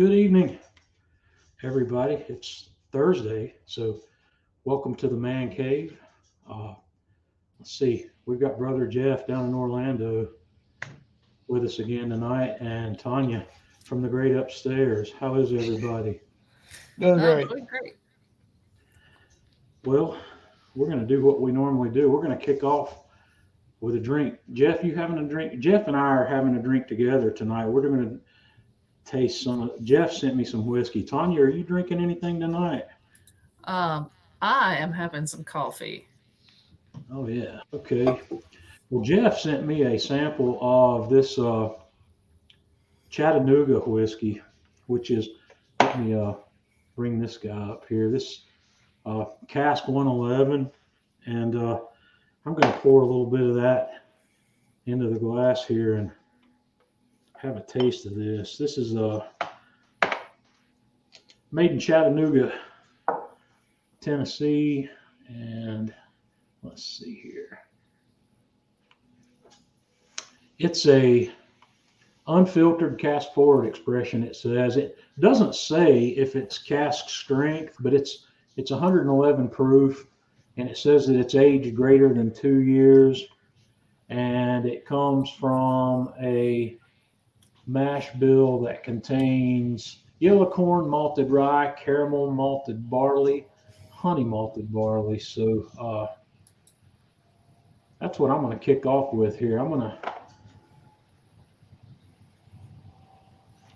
Good evening, everybody. It's Thursday, so welcome to the Man Cave. Uh, let's see, we've got Brother Jeff down in Orlando with us again tonight, and Tanya from the great upstairs. How is everybody? Doing I'm great. doing great. Well, we're going to do what we normally do. We're going to kick off with a drink. Jeff, you having a drink? Jeff and I are having a drink together tonight. We're going to taste some. Jeff sent me some whiskey. Tanya, are you drinking anything tonight? Um, I am having some coffee. Oh yeah. Okay. Well, Jeff sent me a sample of this Chattanooga whiskey, which is, let me bring this guy up here. This cask 111, and I'm going to pour a little bit of that into the glass here and have a taste of this. This is made in Chattanooga, Tennessee, and let's see here. It's a unfiltered cask forward expression. It says it doesn't say if it's cask strength, but it's 111 proof, and it says that it's aged greater than 2 years, and it comes from a mash bill that contains yellow corn malted rye, caramel malted barley, honey malted barley. So that's what I'm going to kick off with here.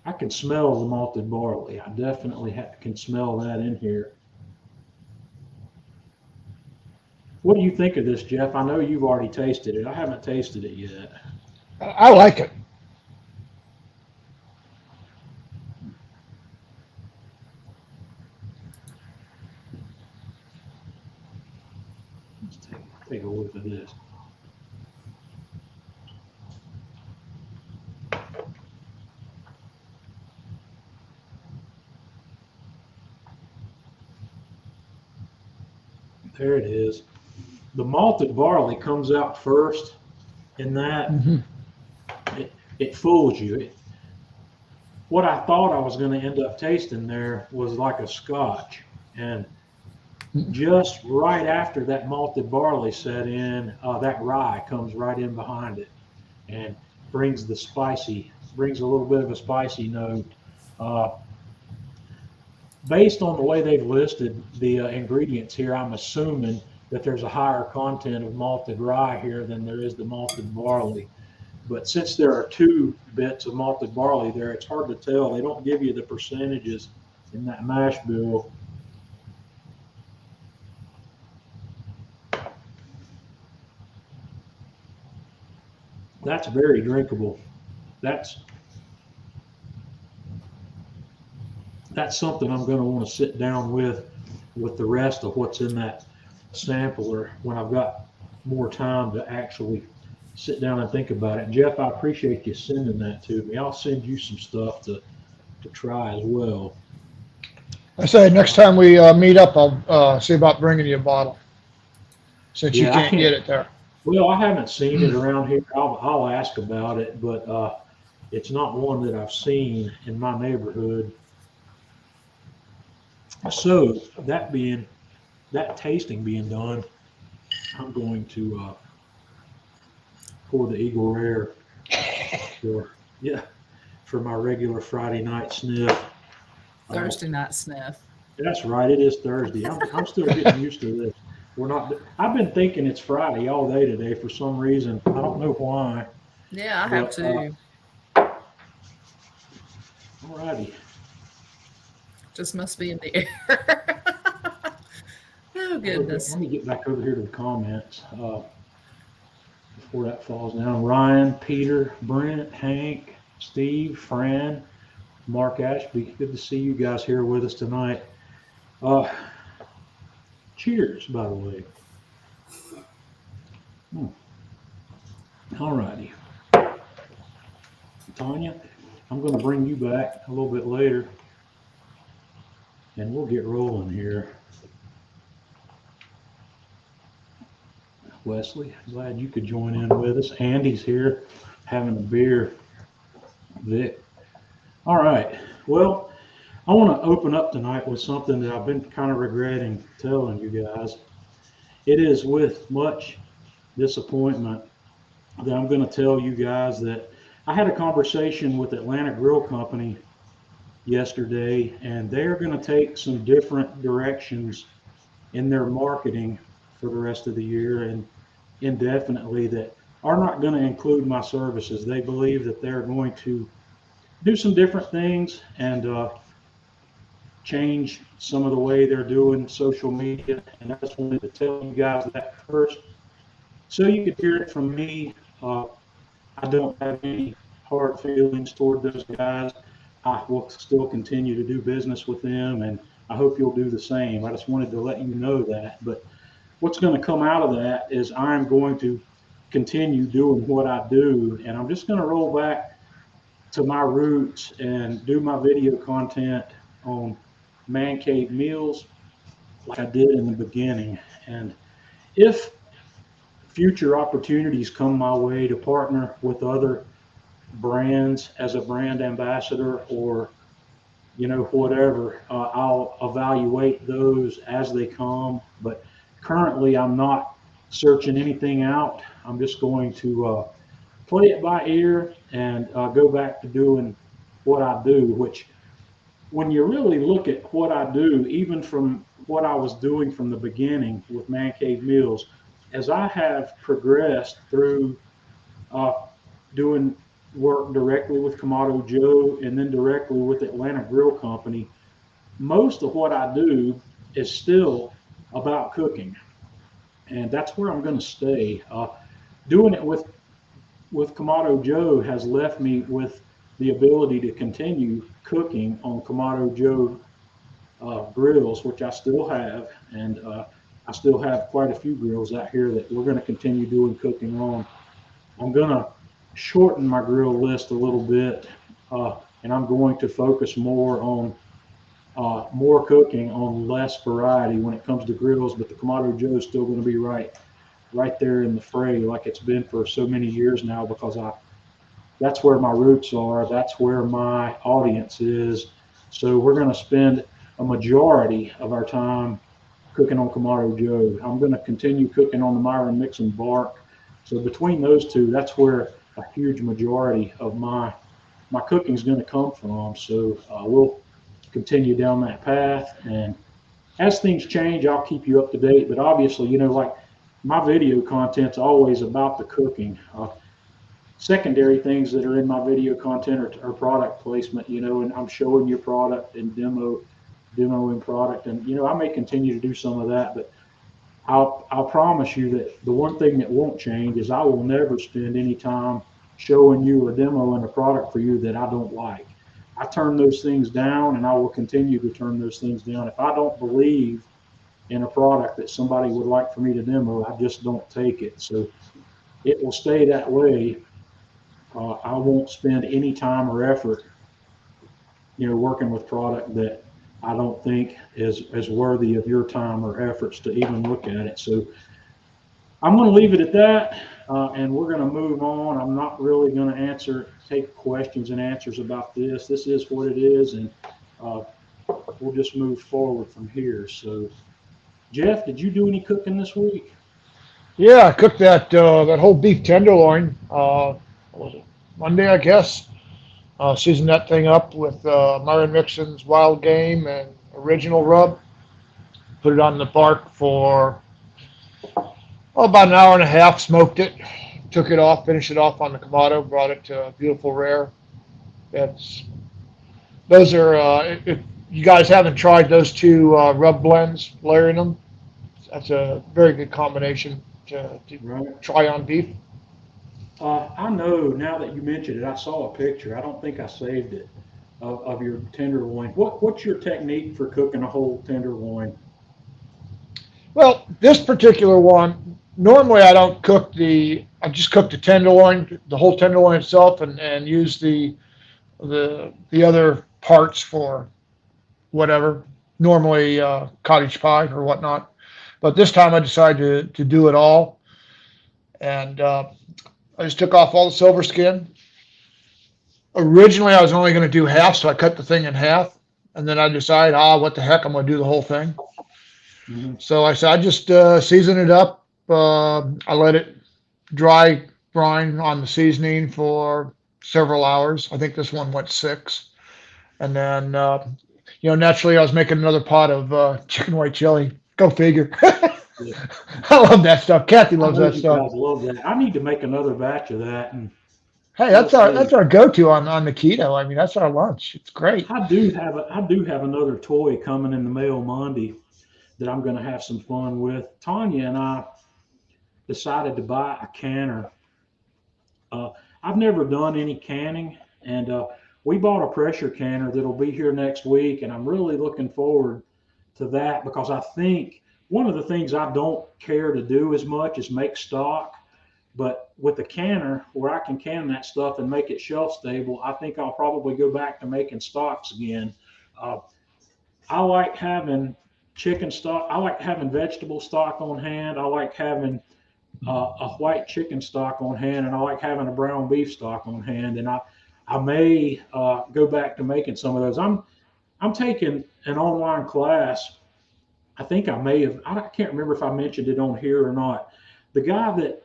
I can smell the malted barley. I definitely can smell that in here. What do you think of this, Jeff? I know you've already tasted it. I haven't tasted it yet. I like it. Let's take a look at this. There it is. The malted barley comes out first, and that Hmm. it fools you. What I thought I was going to end up tasting there was like a scotch, and just right after that malted barley set in, that rye comes right in behind it and brings a little bit of a spicy note. Uh, Based on the way they've listed the ingredients here, I'm assuming that there's a higher content of malted rye here than there is the malted barley. But since there are two bits of malted barley there, it's hard to tell. They don't give you the percentages in that mash bill. That's very drinkable. That's that's something I'm going to want to sit down with the rest of what's in that sampler when I've got more time to actually sit down and think about it. Jeff, I appreciate you sending that to me. I'll send you some stuff to try as well. I say next time we meet up, I'll see about bringing you a bottle since you Yeah, I can't get can't. it there. Well, I haven't seen it around here. I'll ask about it, but it's not one that I've seen in my neighborhood. So that tasting being done, I'm going to pour the Eagle Rare for yeah for my regular Friday night sniff. Uh, Thursday night sniff. that's right, it is Thursday. I'm still getting used to this. We're not. I've been thinking it's Friday all day today for some reason. I don't know why, Yeah, I have but to. alrighty. Just must be in the air. Oh Let goodness. me get back over here to the comments before that falls down. Ryan, Peter, Brent, Hank, Steve, Fran, Mark Ashby. Good to see you guys here with us tonight. Uh, cheers, by the way. Hmm. All righty. Tanya, I'm going to bring you back a little bit later and we'll get rolling here. Wesley, glad you could join in with us. Andy's here having a beer. Vic. All right. Well, I want to open up tonight with something that I've been kind of regretting telling you guys. It is with much disappointment that I'm going to tell you guys that I had a conversation with Atlanta Grill Company yesterday, and they're going to take some different directions in their marketing for the rest of the year and indefinitely that are not going to include my services. They believe that they're going to do some different things and change some of the way they're doing social media. And I just wanted to tell you guys that first so you could hear it from me. I don't have any hard feelings toward those guys. I will still continue to do business with them, and I hope you'll do the same. I just wanted to let you know that. But what's going to come out of that is I'm going to continue doing what I do, and I'm just going to roll back to my roots and do my video content on man cave meals like I did in the beginning. And if future opportunities come my way to partner with other brands as a brand ambassador or whatever, I'll evaluate those as they come. But currently I'm not searching anything out. I'm just going to play it by ear and go back to doing what I do, which when you really look at what I do, even from what I was doing from the beginning with Man Cave Meals, as I have progressed through doing work directly with Kamado Joe and then directly with Atlanta Grill Company, most of what I do is still about cooking. And that's where I'm going to stay. Doing it with Kamado Joe has left me with the ability to continue cooking on Kamado Joe grills, which I still have. And I still have quite a few grills out here that we're going to continue doing cooking on. I'm going to shorten my grill list a little bit, and I'm going to focus more on more cooking on less variety when it comes to grills. But the Kamado Joe is still going to be right there in the fray, like it's been for so many years now, because that's where my roots are. That's where my audience is. So we're going to spend a majority of our time cooking on Kamado Joe. I'm going to continue cooking on the Myron Mixon Bark. So between those two, that's where a huge majority of my cooking is going to come from. So we'll continue down that path. And as things change, I'll keep you up to date. But obviously, like my video content's always about the cooking. Secondary things that are in my video content are product placement, and I'm showing your product and demoing product. And, I may continue to do some of that, but I'll promise you that the one thing that won't change is I will never spend any time showing you or demoing a product for you that I don't like. I turn those things down, and I will continue to turn those things down. If I don't believe in a product that somebody would like for me to demo, I just don't take it. So it will stay that way. I won't spend any time or effort, working with product that I don't think is worthy of your time or efforts to even look at it. So I'm going to leave it at that, and we're going to move on. I'm not really going to take questions and answers about this. This is what it is, and we'll just move forward from here. So, Jeff, did you do any cooking this week? Yeah, I cooked that whole beef tenderloin. What was it? Monday, I guess. Seasoned that thing up with Myron Mixon's Wild Game and Original Rub. Put it on the bark for about an hour and a half. Smoked it. Took it off. Finished it off on the Kamado. Brought it to a beautiful rare. Those are. If you guys haven't tried those two rub blends, layering them, that's a very good combination to Right. try on beef. I know now that you mentioned it, I saw a picture. I don't think I saved it of your tenderloin. What's your technique for cooking a whole tenderloin? Well, this particular one, normally I don't cook I just cook the tenderloin, the whole tenderloin itself, and use the other parts for whatever, normally cottage pie or whatnot. But this time I decided to do it all. And I just took off all the silver skin. Originally I was only going to do half, so I cut the thing in half. and then I decide, what the heck, I'm going to do the whole thing. Mm-hmm. So I said, I just season it up. I let it dry brine on the seasoning for several hours. I think this one went 6. And then, naturally I was making another pot of chicken white chili. Go figure. Yeah. I love that stuff. Kathy I loves know that you stuff. guys love that. I need to make another batch of that. And Hey, we'll that's see. our go-to on the keto. I mean, that's our lunch. It's great. I do have another toy coming in the mail Monday that I'm going to have some fun with. Tanya and I decided to buy a canner. I've never done any canning, and we bought a pressure canner that'll be here next week, and I'm really looking forward to that because I think one of the things I don't care to do as much is make stock. But with the canner, where I can can that stuff and make it shelf stable, I think I'll probably go back to making stocks again. Uh, I like having chicken stock. I like having vegetable stock on hand. I like having a white chicken stock on hand, and I like having a brown beef stock on hand. And I may go back to making some of those. I'm taking an online class. I think I may have. I can't remember if I mentioned it on here or not. The guy that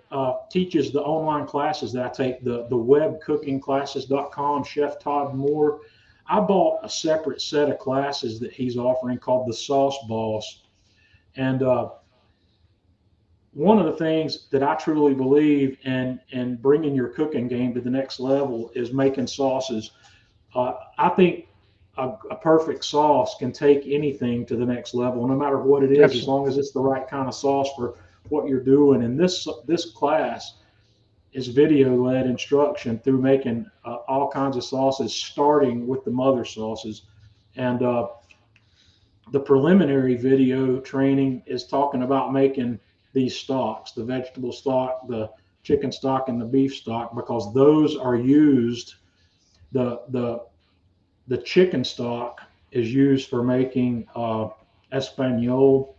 teaches the online classes that I take, the webcookingclasses.com, Chef Todd Moore, I bought a separate set of classes that he's offering called the Sauce Boss. And one of the things that I truly believe in bringing your cooking game to the next level is making sauces. I think a perfect sauce can take anything to the next level, no matter what it is, as Absolutely. long as it's the right kind of sauce for what you're doing. And this class is video-led instruction through making all kinds of sauces, starting with the mother sauces. And the preliminary video training is talking about making these stocks, the vegetable stock, the chicken stock, and the beef stock, because those are used. The chicken stock is used for making Espanol,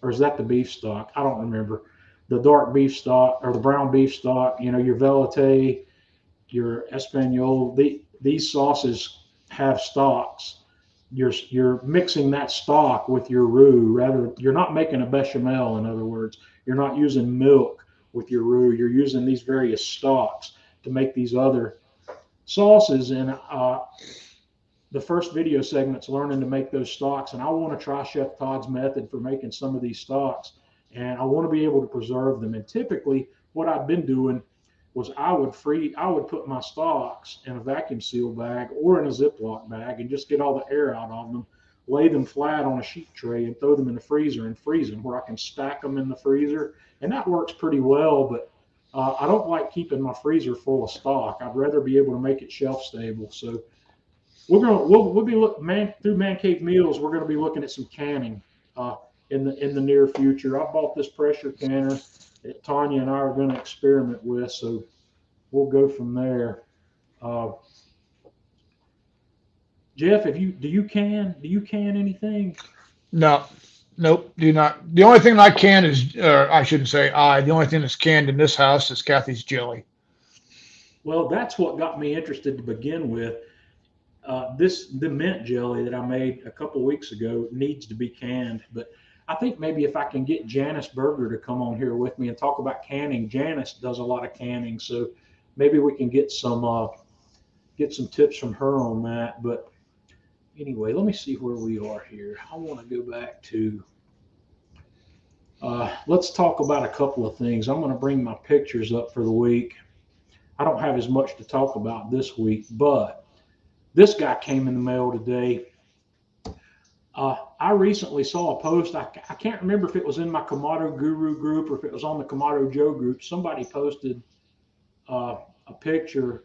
or is that the beef stock? I don't remember. The dark beef stock or the brown beef stock, your Velate, your Espanol, these sauces have stocks. You're mixing that stock with your roux. Rather, you're not making a bechamel. In other words, you're not using milk with your roux. You're using these various stocks to make these other sauces. And the first video segment's learning to make those stocks. And I want to try Chef Todd's method for making some of these stocks. And I want to be able to preserve them. And typically, what I've been doing was I would put my stocks in a vacuum seal bag or in a Ziploc bag and just get all the air out of them, lay them flat on a sheet tray and throw them in the freezer and freeze them where I can stack them in the freezer. And that works pretty well, but I don't like keeping my freezer full of stock. I'd rather be able to make it shelf stable. So we'll be through Man Cave Meals. We're going to be looking at some canning in the near future. I bought this pressure canner that Tanya and I are going to experiment with, so we'll go from there. Jeff, do you can anything? No, nope, do not. The only thing I can is, or I shouldn't say the only thing that's canned in this house is Kathy's jelly. Well, that's what got me interested to begin with. The mint jelly that I made a couple weeks ago needs to be canned, but I think maybe if I can get Janice Berger to come on here with me and talk about canning. Janice does a lot of canning, so maybe we can get some tips from her on that. But anyway, let me see where we are here. I want to go back to let's talk about a couple of things. I'm going to bring my pictures up for the week. I don't have as much to talk about this week, but this guy came in the mail today. I recently saw a post. I can't remember if it was in my Kamado Guru group or if it was on the Kamado Joe group. Somebody posted a picture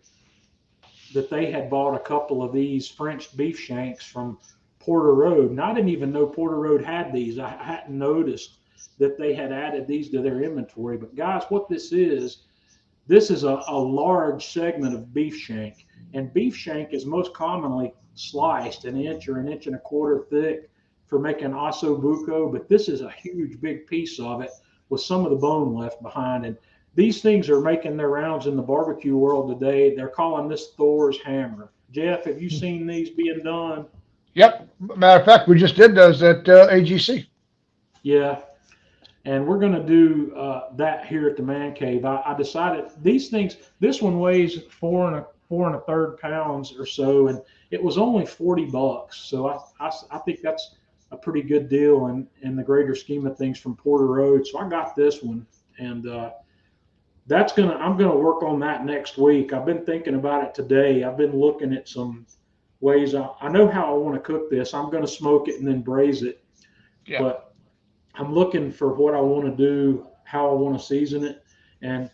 that they had bought a couple of these French beef shanks from Porter Road. And I didn't even know Porter Road had these. I hadn't noticed that they had added these to their inventory. But guys, what this is a large segment of beef shank. And beef shank is most commonly sliced an inch or an inch and a quarter thick for making osso buco, but this is a huge big piece of it with some of the bone left behind. And these things are making their rounds in the barbecue world today. They're calling this Thor's hammer. Jeff, have you seen these being done? Yep. Matter of fact, we just did those at AGC. Yeah. And we're going to do that here at the man cave. I decided these things. This one weighs 4 1/3 pounds or so, and it was only $40. So I think that's a pretty good deal in the greater scheme of things from Porter Road. So I got this one, and I'm gonna work on that next week. I've been thinking about it today. I've been looking at some ways. I know how I want to cook this. I'm going to smoke it and then braise it, Yeah. but I'm looking for what I want to do, how I want to season it, and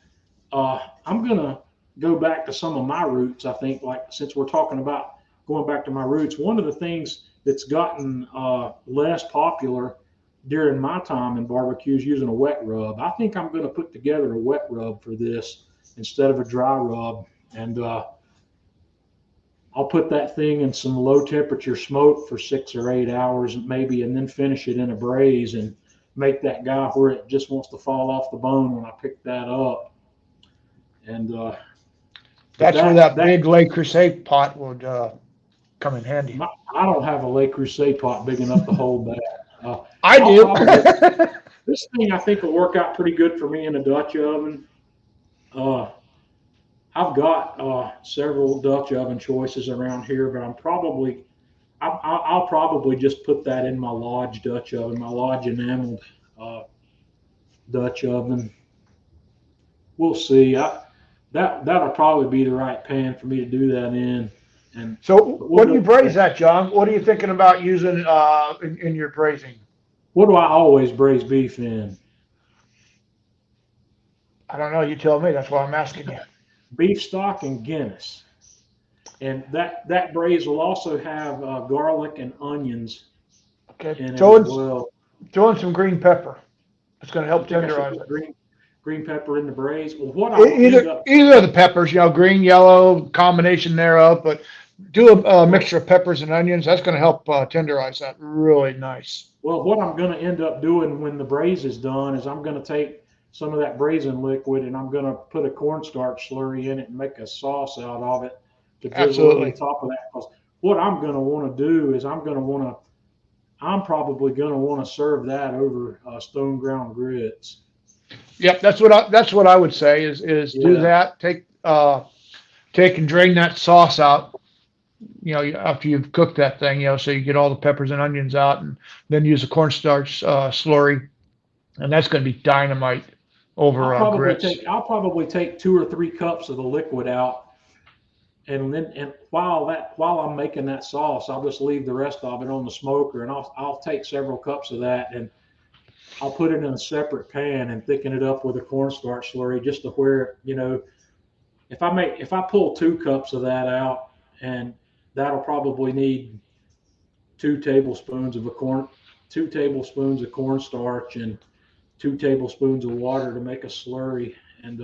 I'm gonna go back to some of my roots. I think, like since we're talking about going back to my roots, one of the things that's gotten less popular during my time in barbecue is using a wet rub. I think I'm going to put together a wet rub for this instead of a dry rub, and I'll put that thing in some low temperature smoke for 6 or 8 hours maybe, and then finish it in a braise and make that guy where it just wants to fall off the bone when I pick that up. And That's where that big Le Creuset pot would come in handy. I don't have a Le Creuset pot big enough to hold that. I do. This thing I think will work out pretty good for me in a Dutch oven. I've got several Dutch oven choices around here, but I'll probably just put that in my Lodge Dutch oven, my Lodge enameled Dutch oven. We'll see. That'll probably be the right pan for me to do that in. And so when you braise that, John, what are you thinking about using in your braising? What do I always braise beef in? I don't know. You tell me. That's why I'm asking you. Beef stock and Guinness. And that braise will also have garlic and onions in it as well. Throw in some green pepper. It's going to help tenderize it. Green pepper in the braise. Well, either of the peppers, green, yellow, combination thereof, but do a mixture of peppers and onions. That's going to help tenderize that really nice. Well, what I'm going to end up doing when the braise is done is I'm going to take some of that braising liquid and I'm going to put a cornstarch slurry in it and make a sauce out of it to drizzle over the top of that. Because what I'm going to want to do is I'm probably going to want to serve that over stone ground grits. Yep, that's what I would say is do that. Take and drain that sauce out. After you've cooked that thing, so you get all the peppers and onions out, and then use a cornstarch slurry, and that's going to be dynamite over grits. I'll probably take 2 or 3 cups of the liquid out, and while I'm making that sauce, I'll just leave the rest of it on the smoker, and I'll take several cups of that and I'll put it in a separate pan and thicken it up with a cornstarch slurry just to where, if I pull 2 cups of that out, and that'll probably need 2 tablespoons of cornstarch and 2 tablespoons of water to make a slurry. And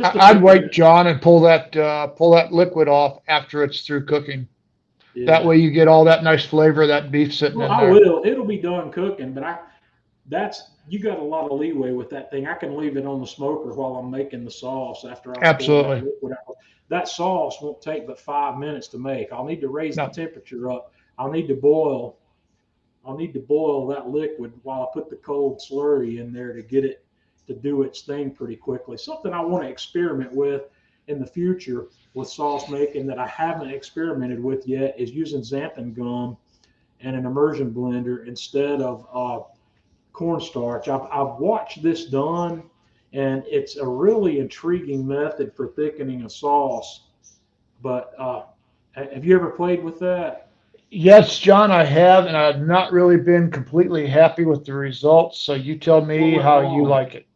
I'd wait, John, and pull that liquid off after it's through cooking. Yeah. That way you get all that nice flavor of that beef sitting in there. I will. It'll be done cooking, but you got a lot of leeway with that thing. I can leave it on the smoker while I'm making the sauce after I absolutely. That liquid out. That sauce won't take but 5 minutes to make. I'll need to raise the temperature up. I'll need to boil that liquid while I put the cold slurry in there to get it to do its thing pretty quickly. Something I want to experiment with in the future with sauce making that I haven't experimented with yet is using xanthan gum and an immersion blender instead of cornstarch. I've watched this done, and it's a really intriguing method for thickening a sauce. But have you ever played with that? Yes, John, I have, and I've not really been completely happy with the results. So you tell me how you like it.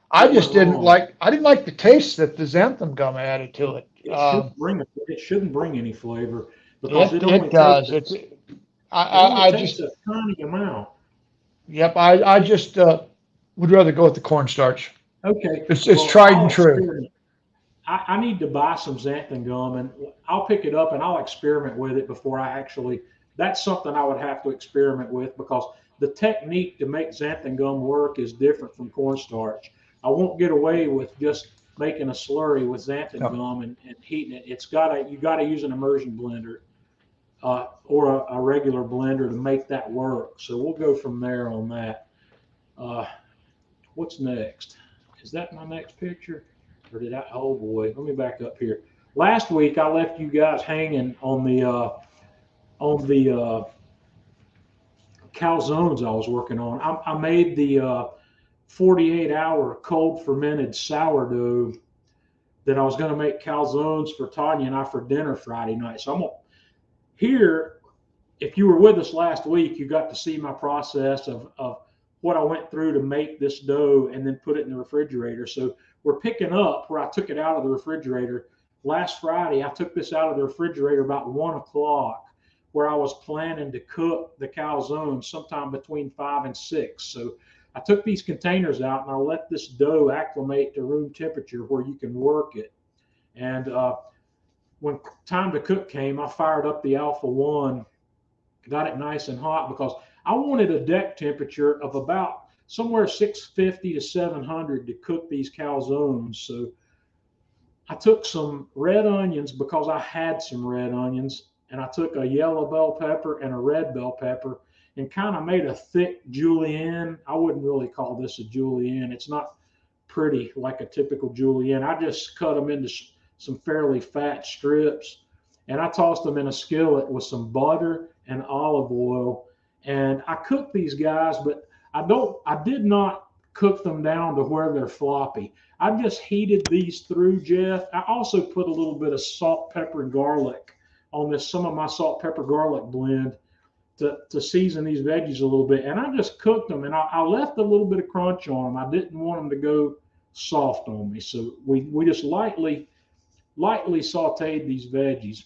I didn't like the taste that the xanthan gum added to it. It shouldn't bring any flavor because it does. I just a tiny amount. Yep, I just would rather go with the cornstarch. Okay, it's tried and true. I need to buy some xanthan gum, and I'll pick it up and I'll experiment with it before I actually. That's something I would have to experiment with because the technique to make xanthan gum work is different from cornstarch. I won't get away with just making a slurry with xanthan gum and heating it. You got to use an immersion blender. or a regular blender to make that work. So we'll go from there on that. What's next? Is that my next picture? Or did I, oh boy, let me back up here. Last week I left you guys hanging on the calzones I was working on. I made the 48-hour cold fermented sourdough that I was going to make calzones for Tanya and I for dinner Friday night. So I'm going to, here, if you were with us last week, you got to see my process of what I went through to make this dough and then put it in the refrigerator. So we're picking up where I took it out of the refrigerator. Last Friday, I took this out of the refrigerator about 1 o'clock, where I was planning to cook the calzones sometime between 5 and 6. So I took these containers out and I let this dough acclimate to room temperature where you can work it. And when time to cook came, I fired up the Alpha 1, got it nice and hot because I wanted a deck temperature of about somewhere 650 to 700 to cook these calzones. So I took some red onions because I had some red onions, and I took a yellow bell pepper and a red bell pepper and kind of made a thick julienne. I wouldn't really call this a julienne. It's not pretty like a typical julienne. I just cut them into some fairly fat strips, and I tossed them in a skillet with some butter and olive oil. And I cooked these guys, but I did not cook them down to where they're floppy. I just heated these through, Jeff. I also put a little bit of salt, pepper, and garlic on this, some of my salt, pepper, garlic blend to season these veggies a little bit. And I just cooked them, and I left a little bit of crunch on them. I didn't want them to go soft on me. So we just lightly sauteed these veggies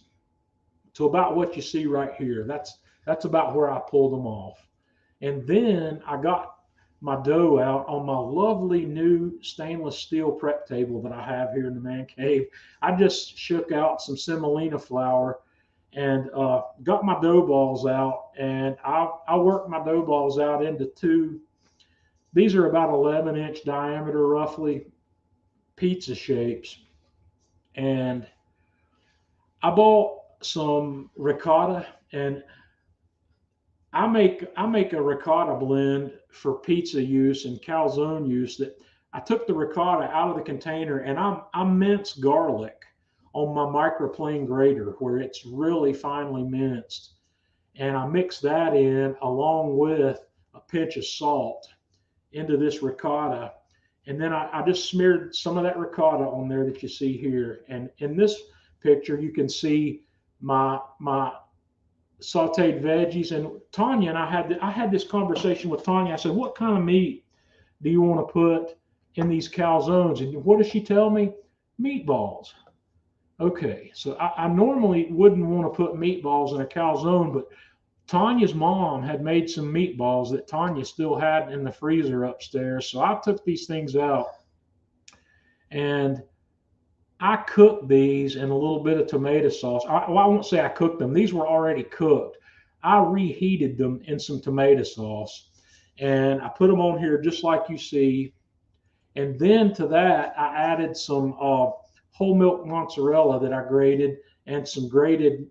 to about what you see right here. That's about where I pulled them off. And then I got my dough out on my lovely new stainless steel prep table that I have here in the man cave. I just shook out some semolina flour and got my dough balls out, and I worked my dough balls out into two. These are about 11-inch diameter, roughly, pizza shapes. And I bought some ricotta, and I make a ricotta blend for pizza use and calzone use. That I took the ricotta out of the container and I mince garlic on my microplane grater where it's really finely minced, and I mix that in along with a pinch of salt into this ricotta, and then I just smeared some of that ricotta on there that you see here. And in this picture, you can see my sauteed veggies. And Tanya and I had this conversation with Tanya. I said, what kind of meat do you want to put in these calzones? And what does she tell me? Meatballs. Okay, so I normally wouldn't want to put meatballs in a calzone, but Tanya's mom had made some meatballs that Tanya still had in the freezer upstairs. So I took these things out and I cooked these in a little bit of tomato sauce. I won't say I cooked them. These were already cooked. I reheated them in some tomato sauce, and I put them on here just like you see. And then to that, I added some whole milk mozzarella that I grated and some grated,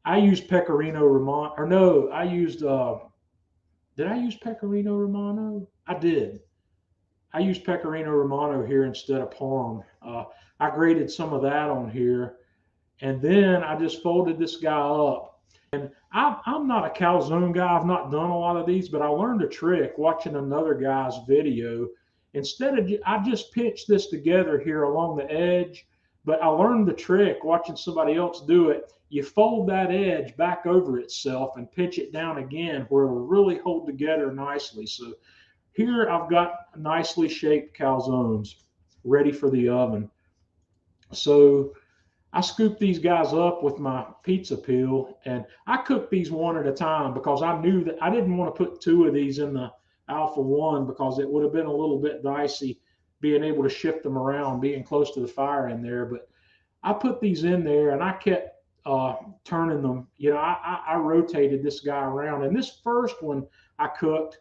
I used Pecorino Romano, or no, I used, did I use Pecorino Romano? I did. I used Pecorino Romano here instead of Parm. I grated some of that on here, and then I just folded this guy up. And I'm not a calzone guy. I've not done a lot of these, but I learned a trick watching another guy's video. Instead of, I just pinched this together here along the edge, but I learned the trick watching somebody else do it. You fold that edge back over itself and pinch it down again where it will really hold together nicely. So here I've got nicely shaped calzones ready for the oven. So I scooped these guys up with my pizza peel, and I cooked these one at a time because I knew that I didn't want to put two of these in the Alpha 1 because it would have been a little bit dicey being able to shift them around, being close to the fire in there. But I put these in there and I kept turning them. You know, I rotated this guy around. And this first one I cooked,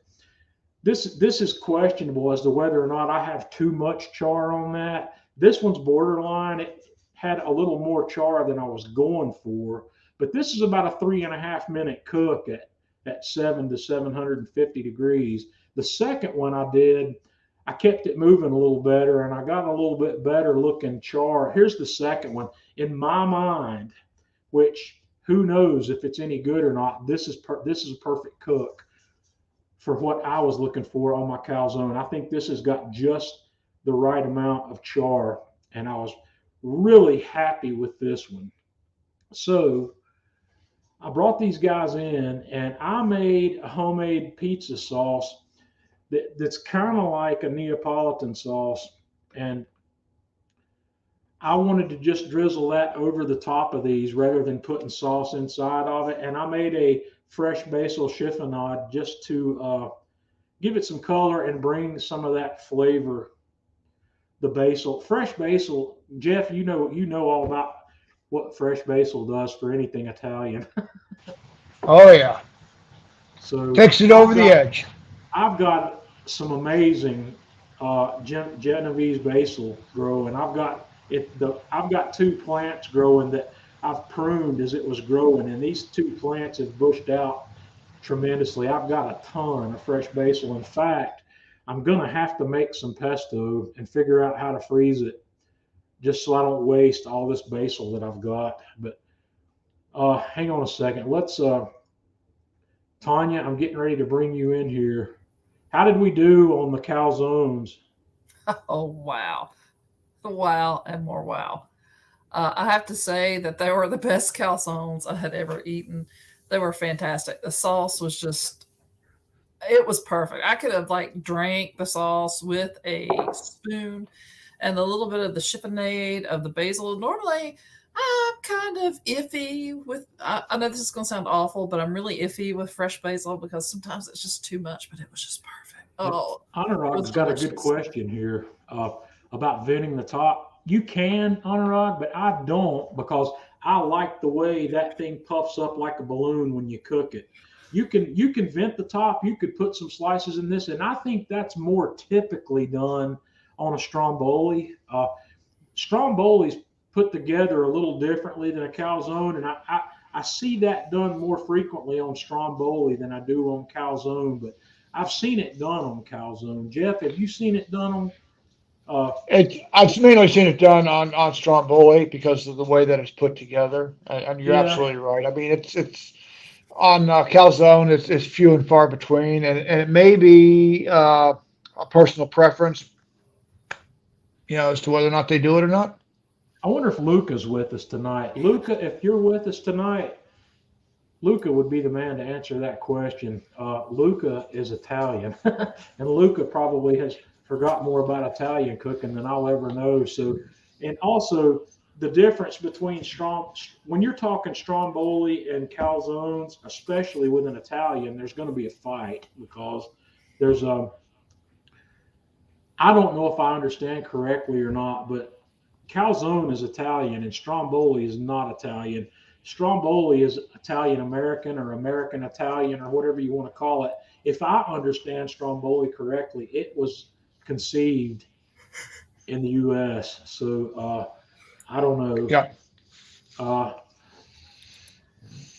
this is questionable as to whether or not I have too much char on that. This one's borderline. It had a little more char than I was going for, But this is about a 3.5 minute cook at 700 to 750 degrees. The second one I did, I kept it moving a little better, and I got a little bit better looking char. Here's the second one. In my mind, which who knows if it's any good or not, this is a perfect cook for what I was looking for on my calzone. I think this has got just the right amount of char, and I was really happy with this one. So I brought these guys in, and I made a homemade pizza sauce that's kind of like a Neapolitan sauce, and I wanted to just drizzle that over the top of these rather than putting sauce inside of it. And I made a fresh basil chiffonade just to give it some color and bring some of that flavor. The basil, fresh basil, Jeff, you know all about what fresh basil does for anything Italian. Oh yeah, So takes it over the edge. I've got some amazing Genovese basil growing. I've got 2 plants growing that I've pruned as it was growing, and these 2 plants have bushed out tremendously. I've got a ton of fresh basil. In fact, I'm gonna have to make some pesto and figure out how to freeze it, just so I don't waste all this basil that I've got. But hang on a second. Let's Tanya, I'm getting ready to bring you in here. How did we do on the calzones? Oh, wow. Wow and more wow. I have to say that they were the best calzones I had ever eaten. They were fantastic. The sauce was just, it was perfect. I could have like drank the sauce with a spoon, and the little bit of the chiffonade of the basil. Normally, I'm kind of iffy with, I know this is going to sound awful, but I'm really iffy with fresh basil because sometimes it's just too much, but it was just perfect. Oh, Anurag's got a good question here about venting the top. You can, Anurag, but I don't, because I like the way that thing puffs up like a balloon when you cook it. You can vent the top. You could put some slices in this, and I think that's more typically done on a stromboli. Stromboli's put together a little differently than a calzone, and I see that done more frequently on stromboli than I do on calzone, but I've seen it done on calzone. Jeff, have you seen it done on? I've mainly seen it done on Stromboli because of the way that it's put together, and you're Yeah. absolutely right. I mean, it's on calzone. It's few and far between, and it may be a personal preference, as to whether or not they do it or not. I wonder if Luca's with us tonight. Luca, if you're with us tonight, Luca would be the man to answer that question. Luca is Italian, and Luca probably has forgot more about Italian cooking than I'll ever know. So, and also the difference between when you're talking stromboli and calzones, especially with an Italian, there's going to be a fight because there's I don't know if I understand correctly or not, but calzone is Italian and stromboli is not Italian. Stromboli is Italian American or American Italian or whatever you want to call it. If I understand stromboli correctly, it was conceived in the U.S. So I don't know. Yeah. Jeff,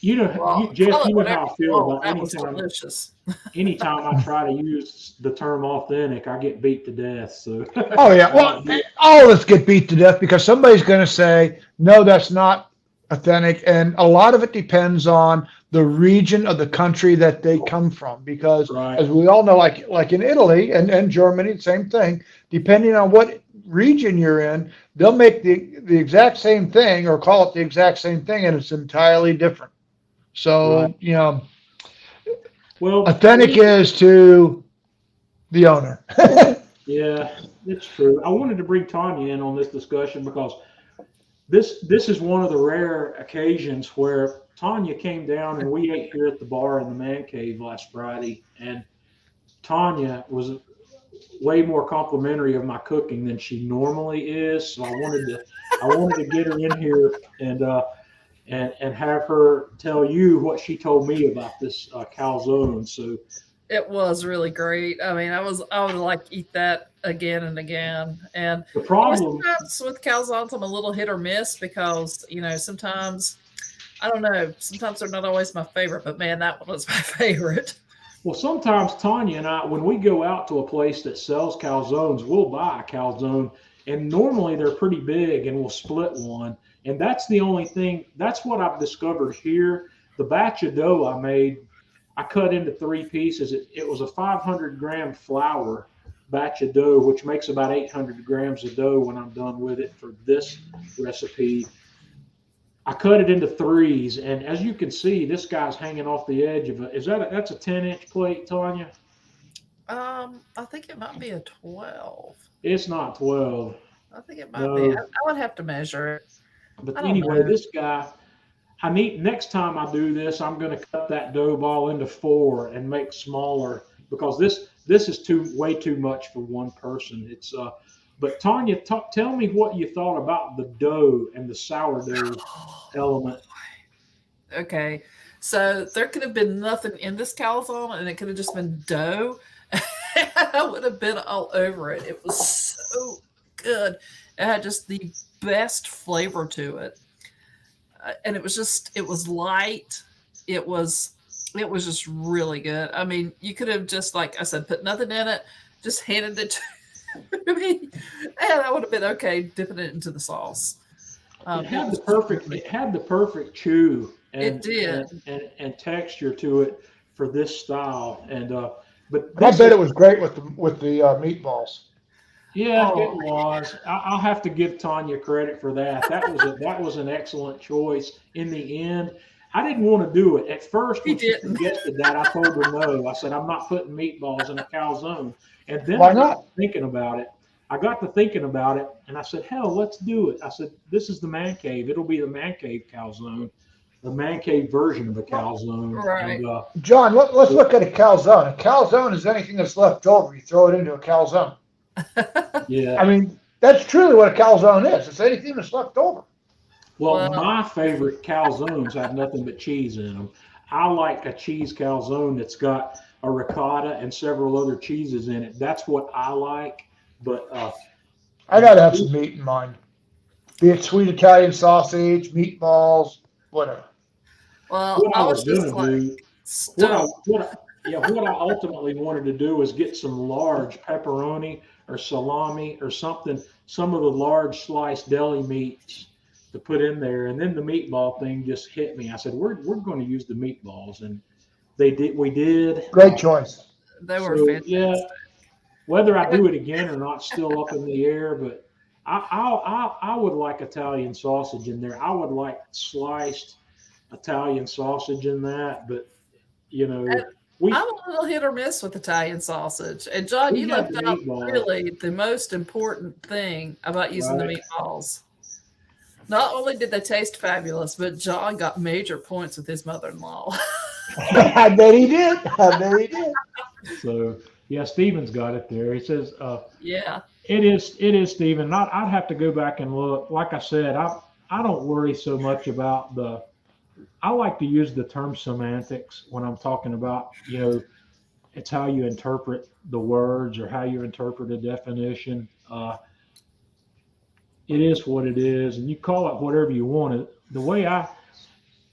you know how I feel about that was delicious. anytime I try to use the term authentic, I get beat to death. So. Oh yeah. Well, all of us get beat to death because somebody's going to say, no, that's not authentic, and a lot of it depends on the region of the country that they come from, because Right. as we all know, like in Italy and Germany, same thing, depending on what region you're in, they'll make the exact same thing or call it the exact same thing, and it's entirely different. So, Right. Well, authentic is to the owner. Yeah, it's true. I wanted to bring Tanya in on this discussion because this is one of the rare occasions where Tanya came down and we ate here at the bar in the man cave last Friday, and Tanya was way more complimentary of my cooking than she normally is. So I wanted to get her in here and have her tell you what she told me about this calzone. So It was really great. I mean, I would like eat that again and again. And the problem, sometimes with calzones, I'm a little hit or miss because sometimes I don't know. Sometimes they're not always my favorite, but man, that one was my favorite. Well, sometimes Tanya and I, when we go out to a place that sells calzones, we'll buy a calzone, and normally they're pretty big, and we'll split one. And that's the only thing. That's what I've discovered here. The batch of dough I made, I cut into 3 pieces. It was a 500-gram flour batch of dough, which makes about 800 grams of dough when I'm done with it for this recipe. I cut it into 3s, and as you can see, this guy's hanging off the edge of it. That's a 10-inch plate, Tanya? I think it might be a 12. It's not 12. I think it might be. I would have to measure it. But anyway, this guy, next time I do this, I'm going to cut that dough ball into 4 and make smaller, because this is way too much for one person. It's But Tanya, tell me what you thought about the dough and the sourdough element. Okay, so there could have been nothing in this calzone, and it could have just been dough. I would have been all over it. It was so good. It had just the best flavor to it, and it was light. It was just really good. I mean, you could have just, like I said, put nothing in it, just handed it to me, and I would have been okay dipping it into the sauce. It had the perfect chew. And, it did, and texture to it for this style. And but I bet it was great with the meatballs. Yeah, it was. I'll have to give Tanya credit for that. That was an excellent choice in the end. I didn't want to do it at first. When she suggested that, I told her no. I said, I'm not putting meatballs in a calzone. And then Why not? Thinking about it. I got to thinking about it, and I said, hell, let's do it. I said, this is the man cave. It'll be the man cave calzone, the man cave version of a calzone. Right. And, John, let's look at a calzone. A calzone is anything that's left over. You throw it into a calzone. Yeah. I mean, that's truly what a calzone is. It's anything that's left over. Well, my favorite calzones have nothing but cheese in them. I like a cheese calzone that's got a ricotta and several other cheeses in it. That's what I like. But I gotta have some meat in mine. Be it sweet Italian sausage, meatballs, whatever. Well, what I was just like, what I ultimately wanted to do was get some large pepperoni or salami or something, some of the large sliced deli meats to put in there, and then the meatball thing just hit me. I said, we're going to use the meatballs, and we did. Great choice. They were fantastic. Yeah, whether I do it again or not, still up in the air. But I would like Italian sausage in there. I would like sliced Italian sausage in that. But I'm a little hit or miss with Italian sausage. And John, you left out really the most important thing about using the meatballs. Not only did they taste fabulous, but John got major points with his mother-in-law. I bet he did. So, yeah, Steven's got it there. He says, yeah. It is, Steven. I'd have to go back and look. Like I said, I don't worry so much about I like to use the term semantics when I'm talking about, it's how you interpret the words or how you interpret a definition. It is what it is, and you call it whatever you want. The way I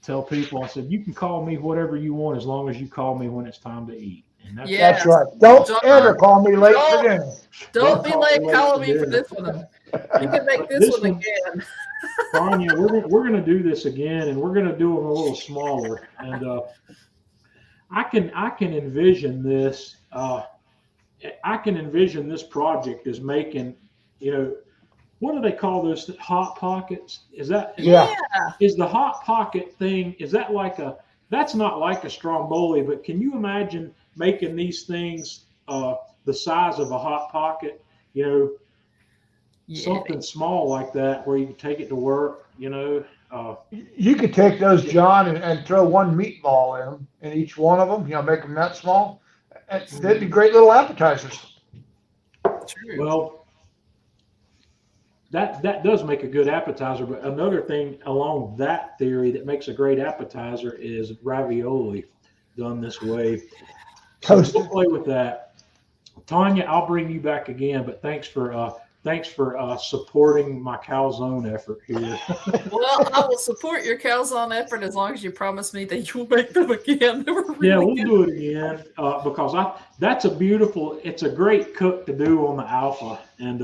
tell people, I said, you can call me whatever you want as long as you call me when it's time to eat. And that's right. Don't ever call me late for dinner. Don't be late calling me for this one. You can make this one again. Tanya, we're going to do this again, and we're going to do them a little smaller. And I can envision this. I can envision this project as making, what do they call those hot pockets? Is the hot pocket thing? Is that that's not like a stromboli, but can you imagine making these things the size of a hot pocket? Something small like that where you can take it to work. You could take those, John, and throw one meatball in them, in each one of them. Make them that small. They'd be great little appetizers. True. Well, that does make a good appetizer. But another thing along that theory that makes a great appetizer is ravioli done this way. So we'll play with that. Tanya, I'll bring you back again, but thanks for thanks for supporting my calzone effort here. Well, I will support your calzone effort as long as you promise me that you'll make them again. They were Yeah, really we'll good. do it again because that's a beautiful. It's a great cook to do on the Alpha, and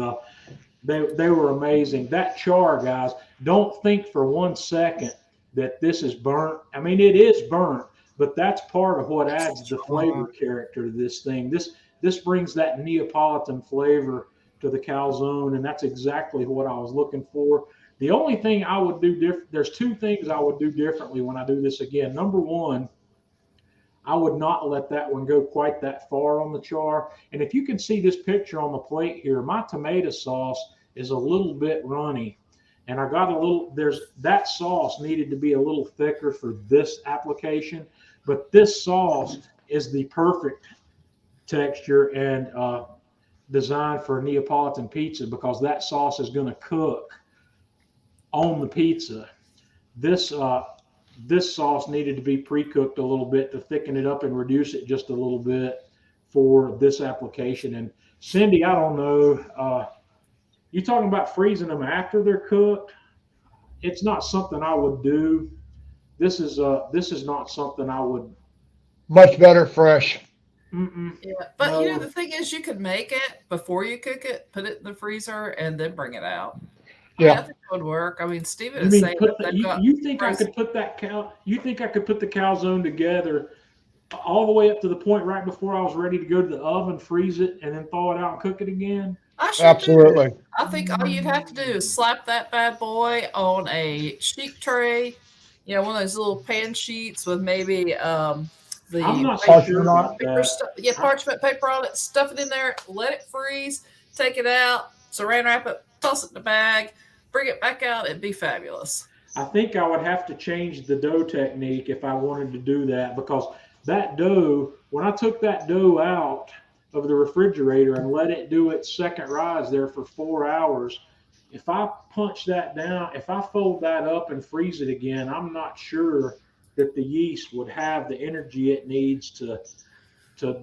they were amazing. That char, guys, don't think for 1 second that this is burnt. I mean, it is burnt, but that's part of what adds the flavor character to this thing. This brings that Neapolitan flavor to the calzone, and that's exactly what I was looking for. The only thing I would do different, there's two things I would do differently when I do this again. Number one, I would not let that one go quite that far on the char. And if you can see this picture on the plate here, my tomato sauce is a little bit runny. And I got a little, that sauce needed to be a little thicker for this application. But this sauce is the perfect texture and designed for Neapolitan pizza because that sauce is going to cook on the pizza. This sauce needed to be pre-cooked a little bit to thicken it up and reduce it just a little bit for this application. And Cindy, I don't know, you talking about freezing them after they're cooked? It's not something I would do. This is not something I would. Much better fresh. Yeah, but No. you know the thing is, you could make it before you cook it, put it in the freezer, and then bring it out. Yeah. I think it would work. I mean, Steven You is mean saying that they've got. you think I frozen- could put that you think I could put the calzone together all the way up to the point right before I was ready to go to the oven, freeze it, and then thaw it out and cook it again? I sure do. Absolutely. I think all you'd have to do is slap that bad boy on a sheet tray, you know, one of those little pan sheets with maybe the I'm not so Parchment sure on about paper that. stuff, yeah, parchment paper on it, stuff it in there, let it freeze, take it out, saran wrap it, toss it in the bag, bring it back out, it'd be fabulous. I think I would have to change the dough technique if I wanted to do that because that dough, when I took that dough out of the refrigerator and let it do its second rise there for 4 hours, if I punch that down, if I fold that up and freeze it again, I'm not sure that the yeast would have the energy it needs to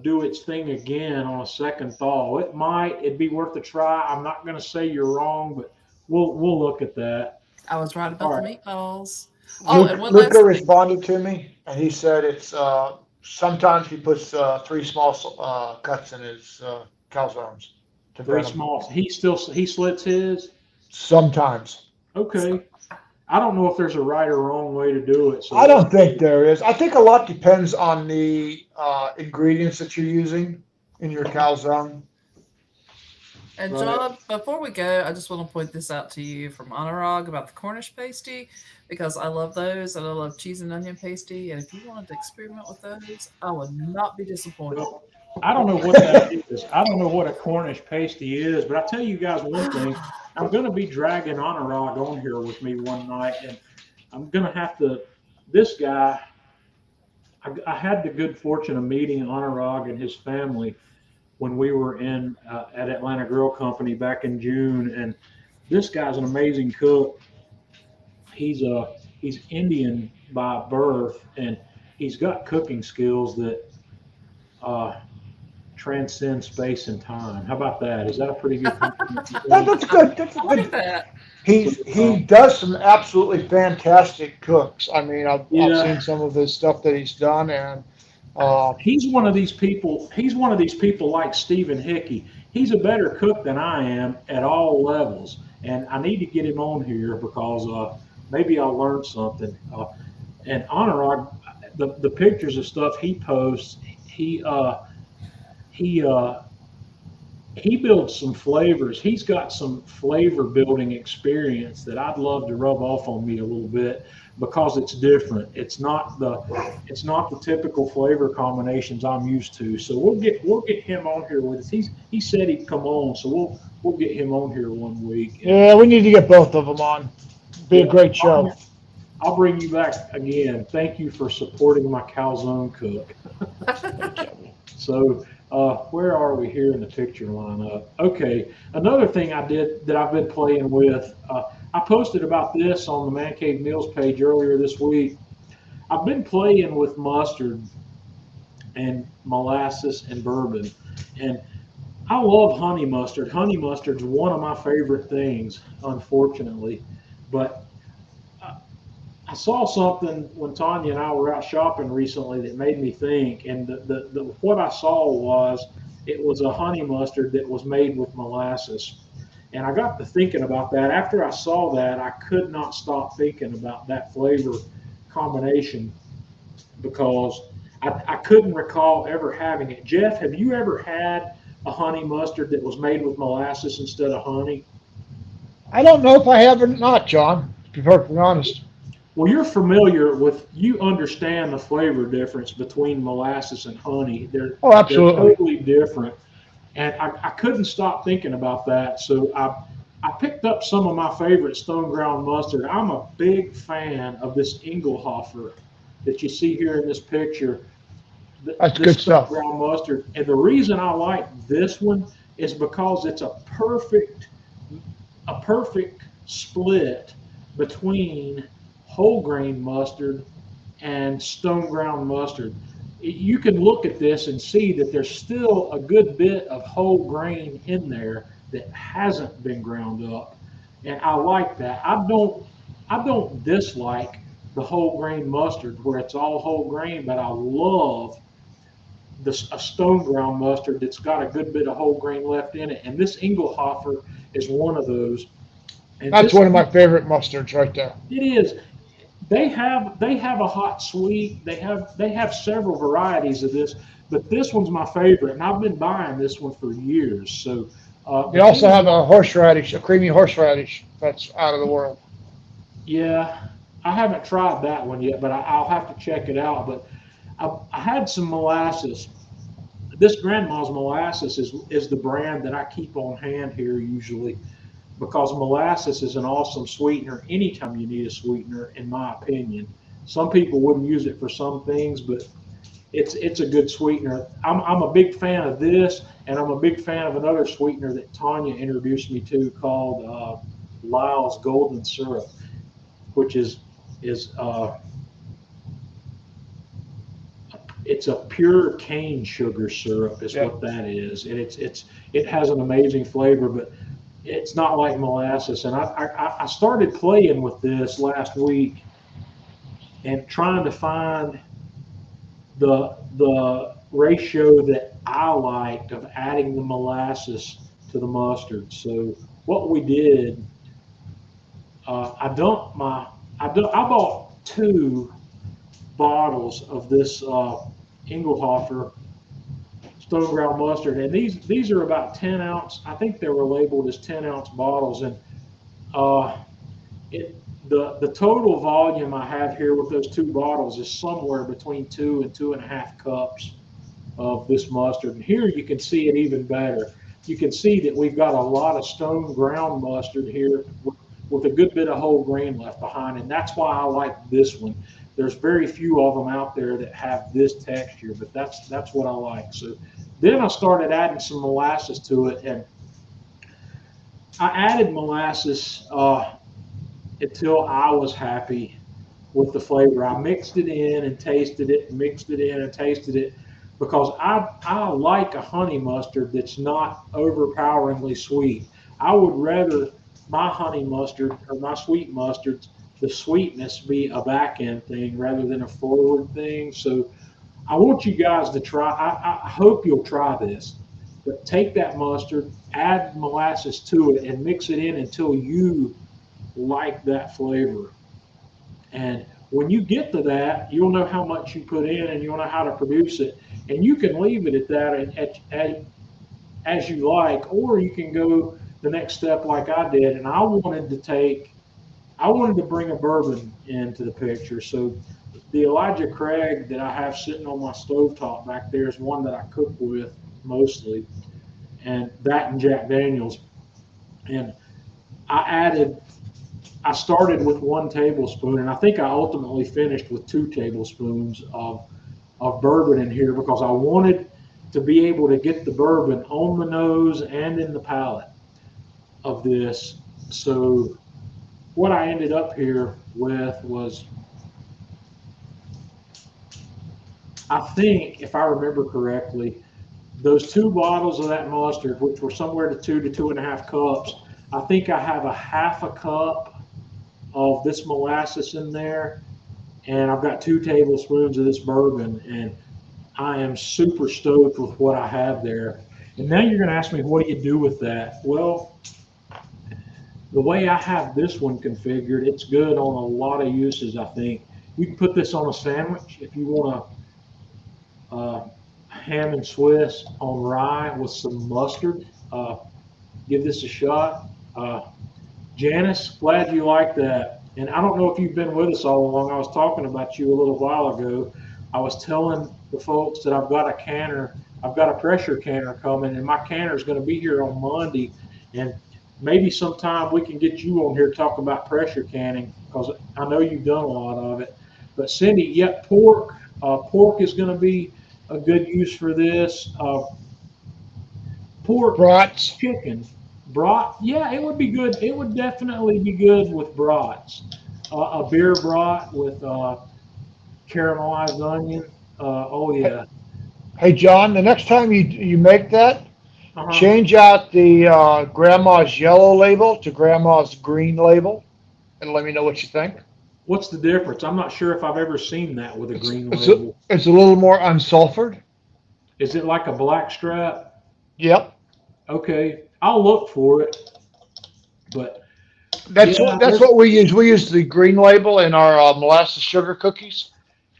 do its thing again on a second thaw. It'd be worth a try. I'm not going to say you're wrong, but we'll look at that. I was right about All the meatballs. Oh, and one last Luca thing. responded to me, and he said it's sometimes he puts 3 small cuts in his calzones. To Very blend them. small. He slits his. Sometimes. Okay. I don't know if there's a right or wrong way to do it. So I don't think there is. I think a lot depends on the ingredients that you're using in your calzone. And Right. John, before we go, I just want to point this out to you from Anurag about the Cornish pasty, because I love those and I love cheese and onion pasty. And if you wanted to experiment with those, I would not be disappointed. Well, I don't know what that is. I don't know what a Cornish pasty is, but I'll tell you guys one thing. I'm going to be dragging Anurag on here with me one night, and I'm going to have to. This guy, I had the good fortune of meeting Anurag and his family when we were at Atlanta Grill Company back in June, and this guy's an amazing cook. He's Indian by birth, and he's got cooking skills that transcend space and time. How about that? Is that a pretty good compliment? That's good. That's I like good. that. He does some absolutely fantastic cooks. I mean, I've Yeah. seen some of the stuff that he's done, and He's one of these people. He's one of these people like Stephen Hickey. He's a better cook than I am at all levels, and I need to get him on here because maybe I'll learn something. And Anurag, the pictures of stuff he posts, he builds some flavors. He's got some flavor building experience that I'd love to rub off on me a little bit because it's different. It's not the typical flavor combinations I'm used to. So we'll get him on here with us. He said he'd come on, so we'll get him on here one week. yeah, we need to get both of them on. Be a great show. I'll bring you back again. Thank you for supporting my calzone cook. So where are we here in the picture lineup? Okay, another thing I did that I've been playing with, I posted about this on the Man Cave Meals page earlier this week. I've been playing with mustard and molasses and bourbon. And I love honey mustard. Honey mustard's one of my favorite things, unfortunately. But I saw something when Tanya and I were out shopping recently that made me think, and what I saw was it was a honey mustard that was made with molasses. And I got to thinking about that. After I saw that, I could not stop thinking about that flavor combination because I couldn't recall ever having it. Jeff, have you ever had a honey mustard that was made with molasses instead of honey? I don't know if I have or not, John, to be perfectly honest. Well, you're familiar with, you understand the flavor difference between molasses and honey. Oh, They're absolutely. totally different. And I couldn't stop thinking about that. So I picked up some of my favorite stone ground mustard. I'm a big fan of this Engelhofer that you see here in this picture. That's This good stone stuff. ground mustard. And the reason I like this one is because it's a perfect split between whole grain mustard and stone ground mustard. You can look at this and see that there's still a good bit of whole grain in there that hasn't been ground up. And I like that. I don't dislike the whole grain mustard where it's all whole grain, but I love a stone ground mustard that's got a good bit of whole grain left in it. And this Engelhofer is one of those. And That's this, one of my favorite mustards right there. it is. They have a hot sweet. They have several varieties of this, but this one's my favorite, and I've been buying this one for years. So They also have a horseradish, a creamy horseradish that's out of the world. yeah, I haven't tried that one yet, but I'll have to check it out. But I had some molasses. This Grandma's molasses is the brand that I keep on hand here usually because molasses is an awesome sweetener anytime you need a sweetener, in my opinion. Some people wouldn't use it for some things, but it's a good sweetener. I'm a big fan of this, and I'm a big fan of another sweetener that Tanya introduced me to called Lyle's Golden Syrup, which is it's a pure cane sugar syrup is Yeah. what that is, and it has an amazing flavor, but it's not like molasses. And I started playing with this last week and trying to find the ratio that I liked of adding the molasses to the mustard. So what we did, I dumped my I bought 2 bottles of this Engelhofer stone ground mustard, and these are about 10 ounce. I think they were labeled as 10 ounce bottles, and uh, it the total volume I have here with those 2 bottles is somewhere between 2 and 2.5 cups of this mustard. And here you can see it even better. You can see that we've got a lot of stone ground mustard here with a good bit of whole grain left behind, and that's why I like this one. There's very few of them out there that have this texture, but that's what I like. So then I started adding some molasses to it, and I added molasses until I was happy with the flavor. I mixed it in and tasted it, and mixed it in and tasted it, because I like a honey mustard that's not overpoweringly sweet. I would rather my honey mustard or my sweet mustards, the sweetness be a back end thing rather than a forward thing. So I want you guys to try. I hope you'll try this. But take that mustard, add molasses to it, and mix it in until you like that flavor. And when you get to that, you'll know how much you put in and you'll know how to produce it. And you can leave it at that as you like, or you can go the next step like I did. And I wanted to bring a bourbon into the picture. So the Elijah Craig that I have sitting on my stovetop back there is one that I cook with mostly, and that and Jack Daniels. And I added I started with 1 tablespoon, and I think I ultimately finished with 2 tablespoons of bourbon in here because I wanted to be able to get the bourbon on the nose and in the palate of this. So what I ended up here with was, I think, if I remember correctly, those 2 bottles of that mustard, which were somewhere to 2 to 2.5 cups, I think I have a half a cup of this molasses in there, and I've got 2 tablespoons of this bourbon, and I am super stoked with what I have there. And now you're going to ask me, what do you do with that? Well, the way I have this one configured, it's good on a lot of uses, I think. You can put this on a sandwich if you want a ham and Swiss on rye with some mustard. Give this a shot. Janice, glad you like that. And I don't know if you've been with us all along. I was talking about you a little while ago. I was telling the folks that I've got a pressure canner coming, and my canner is going to be here on Monday. And maybe sometime we can get you on here to talk about pressure canning, because I know you've done a lot of it. But Cindy, yeah, pork is going to be a good use for this. Pork, Brats. chicken, brat. Yeah, it would be good. It would definitely be good with brats. A beer brat with caramelized onion. Oh yeah. Hey, John, the next time you make that, Uh-huh. change out the grandma's yellow label to grandma's green label, and let me know what you think. What's the difference? I'm not sure if I've ever seen that with a green It's label. it's a little more unsulfured. Is it like a black strap? Yep. Okay, I'll look for it. But That's yeah, that's what we use. We use the green label in our molasses sugar cookies.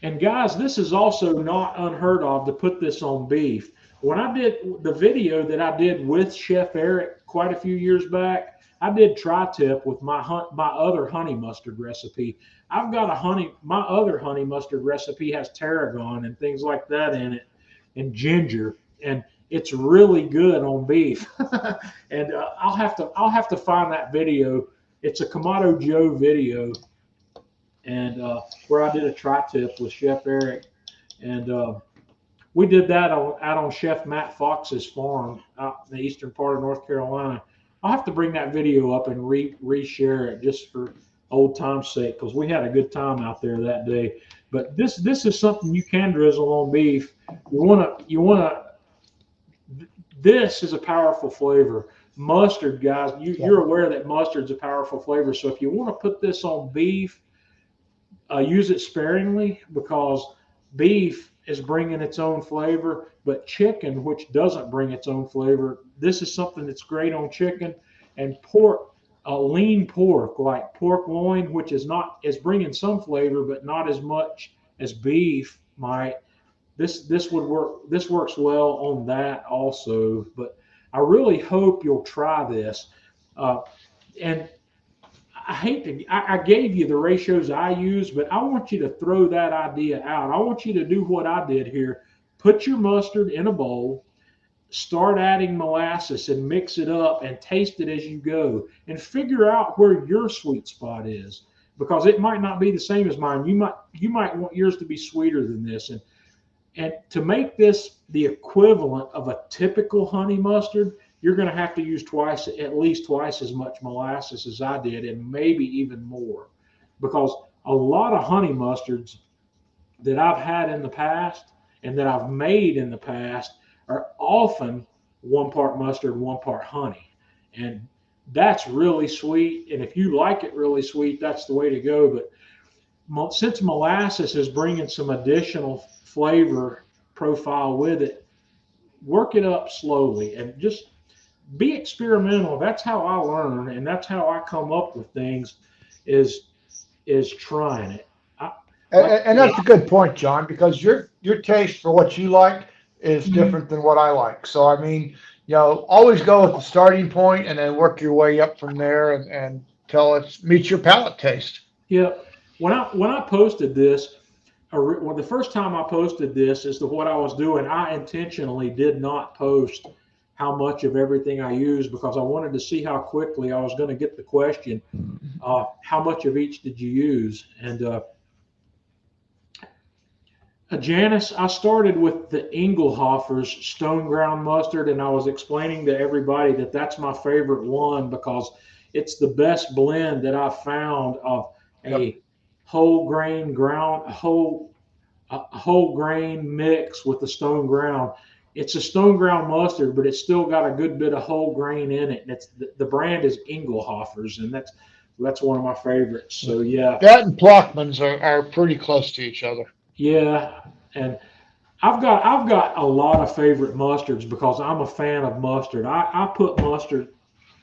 and guys, this is also not unheard of to put this on beef. When I did the video that I did with Chef Eric quite a few years back, I did tri-tip with my other honey mustard recipe. I've got my other honey mustard recipe has tarragon and things like that in it, and ginger, and it's really good on beef. And I'll have to find that video. It's a Kamado Joe video, and where I did a tri-tip with Chef Eric, and we did that out on Chef Matt Fox's farm out in the eastern part of North Carolina. I'll have to bring that video up and reshare it just for old time's sake, because we had a good time out there that day. But this is something you can drizzle on beef. This is a powerful flavor. Mustard, guys, you're aware that mustard's a powerful flavor. So if you want to put this on beef, use it sparingly, because beef is bringing its own flavor, but chicken, which doesn't bring its own flavor, this is something that's great on chicken. And pork, lean pork like pork loin, which is bringing some flavor, but not as much as beef might. This would work. This works well on that also. But I really hope you'll try this. And I gave you the ratios I use, but I want you to throw that idea out. I want you to do what I did here. Put your mustard in a bowl, start adding molasses and mix it up and taste it as you go, and figure out where your sweet spot is, because it might not be the same as mine. You might want yours to be sweeter than this. And to make this the equivalent of a typical honey mustard, you're going to have to use at least twice as much molasses as I did, and maybe even more, because a lot of honey mustards that I've had in the past and that I've made in the past are often 1 part mustard, 1 part honey. And that's really sweet. And if you like it really sweet, that's the way to go. But since molasses is bringing some additional flavor profile with it, work it up slowly and just be experimental. That's how I learn, and that's how I come up with things, is trying it. And that's a good point, John, because your taste for what you like is different than what I like. So I mean, always go with the starting point and then work your way up from there, and till it meets your palate taste. Yeah. When I posted this, the first time I posted this as to what I was doing, I intentionally did not post how much of everything I use, because I wanted to see how quickly I was going to get the question, how much of each did you use? And Janice, I started with the Engelhoffers stone ground mustard, and I was explaining to everybody that that's my favorite one, because it's the best blend that I've found of a whole grain mix with the stone ground. it's a stone ground mustard, but it's still got a good bit of whole grain in it. And it's the brand is Engelhoffers, and that's one of my favorites. So yeah, That and Plockman's are pretty close to each other. yeah, and I've got a lot of favorite mustards because I'm a fan of mustard. I put mustard.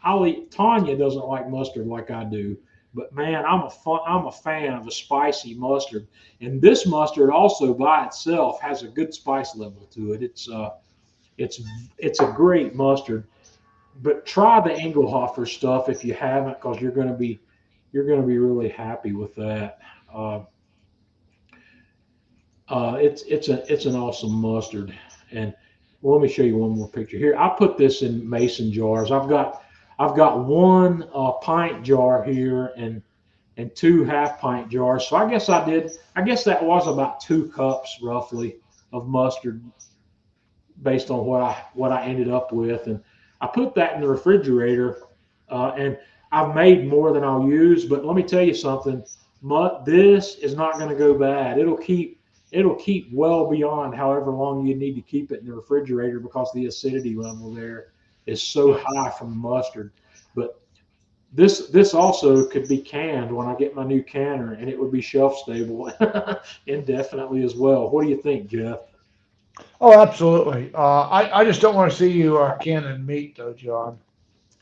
I'll eat. Tanya doesn't like mustard like I do, but man, I'm a fan of a spicy mustard. And this mustard also by itself has a good spice level to it. It's it's a great mustard. But try the Engelhofer stuff if you haven't, because you're gonna be really happy with that. Uh, it's an awesome mustard. And well, let me show you one more picture here. I put this in mason jars. I've got one pint jar here and two half-pint jars. So I guess that was about 2 cups roughly of mustard based on what I ended up with. And I put that in the refrigerator, and I've made more than I'll use. But let me tell you something. This is not going to go bad. It'll keep well beyond however long you need to keep it in the refrigerator because the acidity level there is so high from the mustard. But this also could be canned when I get my new canner, and it would be shelf stable indefinitely as well. What do you think, Jeff? Oh, absolutely. I just don't want to see you canning meat, though, John.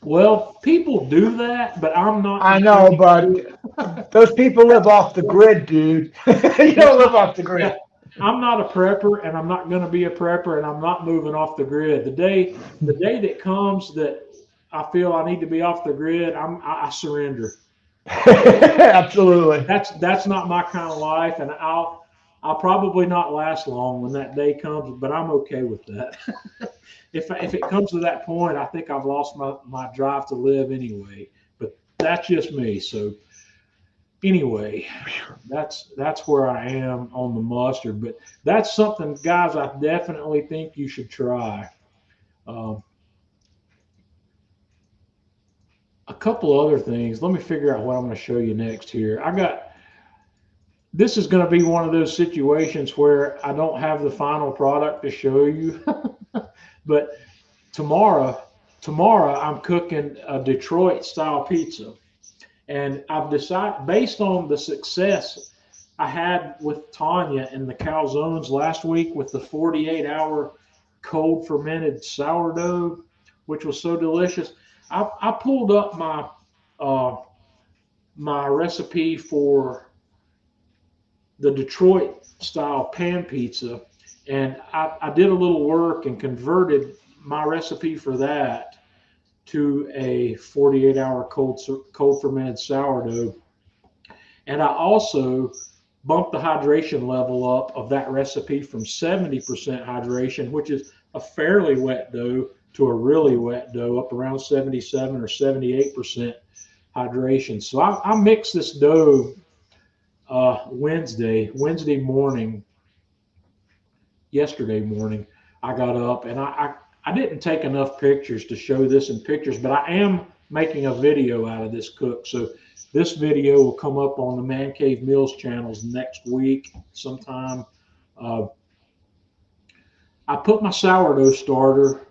Well, people do that, but I'm not. I know, but those people live off the grid, dude. You don't live off the grid. I'm not a prepper, and I'm not going to be a prepper, and I'm not moving off the grid. The day that comes that I feel I need to be off the grid, I surrender. Absolutely. That's not my kind of life, and I'll probably not last long when that day comes, but I'm okay with that. If it comes to that point, I think I've lost my drive to live anyway. But that's just me. So anyway, that's where I am on the mustard. But that's something, guys, I definitely think you should try. Um, a couple other things. Let me figure out what I'm going to show you next here. This is going to be one of those situations where I don't have the final product to show you. But tomorrow I'm cooking a Detroit style pizza. And I've decided, based on the success I had with Tanya and the calzones last week with the 48-hour cold fermented sourdough, which was so delicious, I pulled up my recipe for the Detroit style pan pizza, and I did a little work and converted my recipe for that to a 48-hour cold fermented sourdough. And I also bumped the hydration level up of that recipe from 70% hydration, which is a fairly wet dough, to a really wet dough up around 77 or 78% hydration. So I mixed this dough Wednesday morning. Yesterday morning, I got up, and I didn't take enough pictures to show this in pictures, but I am making a video out of this cook. So this video will come up on the Man Cave Meals channels next week sometime. I put my sourdough starter,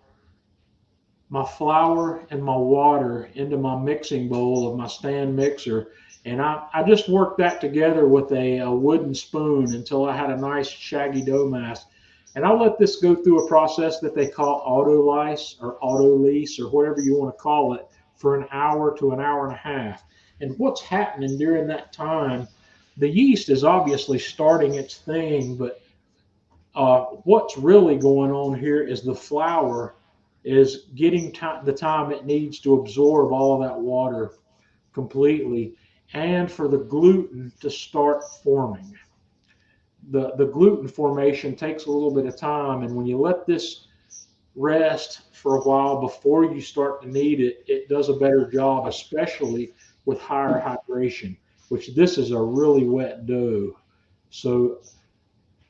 my flour, and my water into my mixing bowl of my stand mixer, and I just worked that together with a wooden spoon until I had a nice shaggy dough mass. And I'll let this go through a process that they call autolyse or autolyse or whatever you want to call it for an hour to an hour and a half. And what's happening during that time, the yeast is obviously starting its thing, but what's really going on here is the flour is getting the time it needs to absorb all of that water completely, and for the gluten to start forming. The gluten formation takes a little bit of time, and when you let this rest for a while before you start to knead it, it does a better job, especially with higher hydration, which this is a really wet dough. So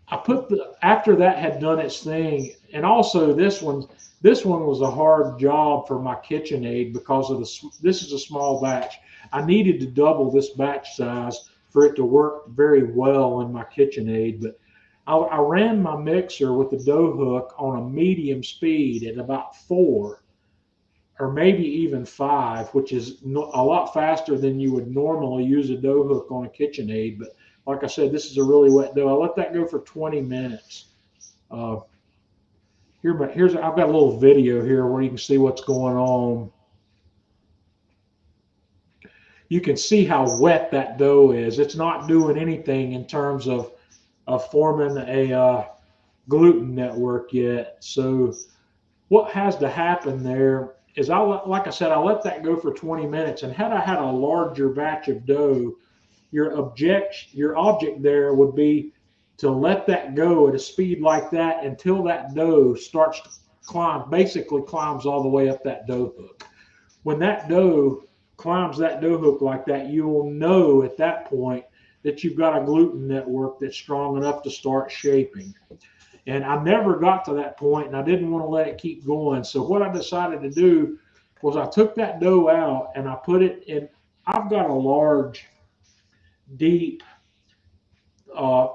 I put after that had done its thing, and also this one was a hard job for my KitchenAid because of this is a small batch. I needed to double this batch size for it to work very well in my KitchenAid, but I ran my mixer with the dough hook on a medium speed at about 4 or maybe even 5, which is a lot faster than you would normally use a dough hook on a KitchenAid. But like I said, this is a really wet dough. I let that go for 20 minutes. Uh, I've got a little video here where you can see what's going on. You can see how wet that dough is. It's not doing anything in terms of forming a gluten network yet. So what has to happen there is, like I said, I let that go for 20 minutes. And had I had a larger batch of dough, your object there would be to let that go at a speed like that until that dough starts to climb, basically climbs all the way up that dough hook. When that dough climbs that dough hook like that, you will know at that point that you've got a gluten network that's strong enough to start shaping. And I never got to that point, and I didn't want to let it keep going. So what I decided to do was I took that dough out and I put it in. I've got a large, deep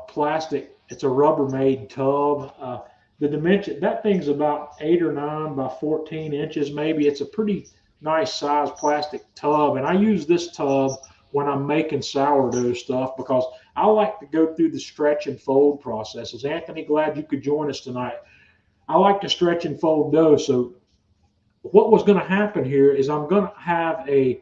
plastic. It's a Rubbermaid tub. The dimension, that thing's about 8 or 9 by 14 inches, maybe. It's a pretty nice size plastic tub, and I use this tub when I'm making sourdough stuff because I like to go through the stretch and fold processes. Anthony, glad you could join us tonight. I like to stretch and fold dough. So what was going to happen here is I'm going to have a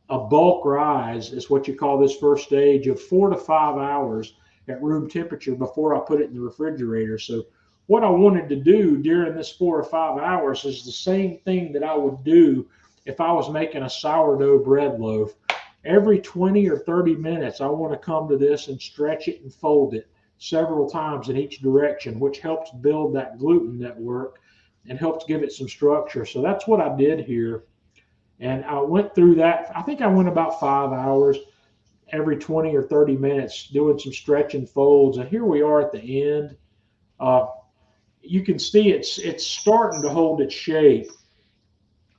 bulk rise, is what you call this first stage, of 4 to 5 hours at room temperature before I put it in the refrigerator. So what I wanted to do during this 4 or 5 hours is the same thing that I would do if I was making a sourdough bread loaf. Every 20 or 30 minutes, I want to come to this and stretch it and fold it several times in each direction, which helps build that gluten network and helps give it some structure. So that's what I did here. And I went through that. I think I went about 5 hours every 20 or 30 minutes doing some stretch and folds. And here we are at the end. You can see it's starting to hold its shape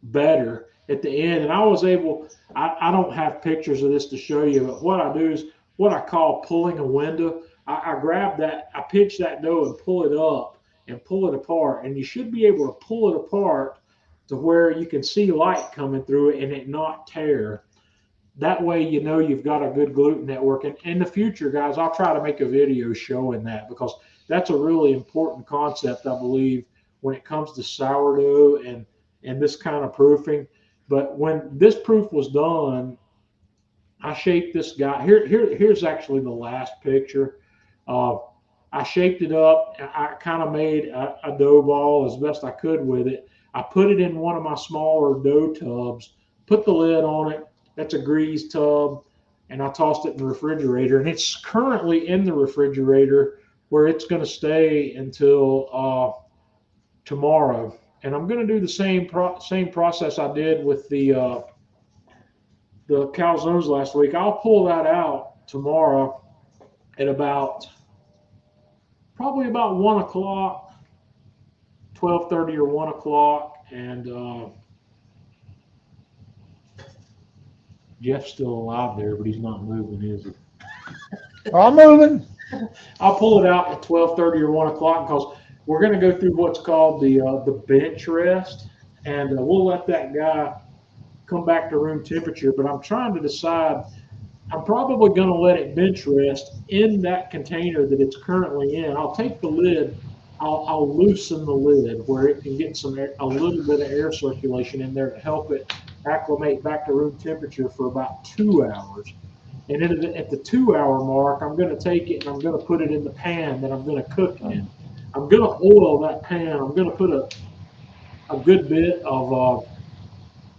better at the end. And I was able, I don't have pictures of this to show you, but what I do is what I call pulling a window. I grab that, I pinch that dough and pull it up and pull it apart. And you should be able to pull it apart to where you can see light coming through it and it not tear. That way, you know you've got a good gluten network. And in the future, guys, I'll try to make a video showing that, because that's a really important concept, I believe, when it comes to sourdough and this kind of proofing. But when this proof was done, I shaped this guy. Here's actually the last picture. I shaped it up. I kind of made a dough ball as best I could with it. I put it in one of my smaller dough tubs, put the lid on it. That's a grease tub. And I tossed it in the refrigerator. And it's currently in the refrigerator where it's going to stay until tomorrow. And I'm going to do the same process I did with the calzones last week. I'll pull that out tomorrow at probably about 1 o'clock, 12:30 or 1 o'clock. And Jeff's still alive there, but he's not moving, is he? I'm moving. I'll pull it out at 12:30 or 1 o'clock because we're going to go through what's called the bench rest, and we'll let that guy come back to room temperature. But I'm trying to decide. I'm probably going to let it bench rest in that container that it's currently in. I'll take the lid. I'll loosen the lid where it can get a little bit of air circulation in there to help it acclimate back to room temperature for about 2 hours. And then at the 2 hour mark, I'm going to take it and I'm going to put it in the pan that I'm going to cook in. I'm going to oil that pan. I'm going to put a good bit of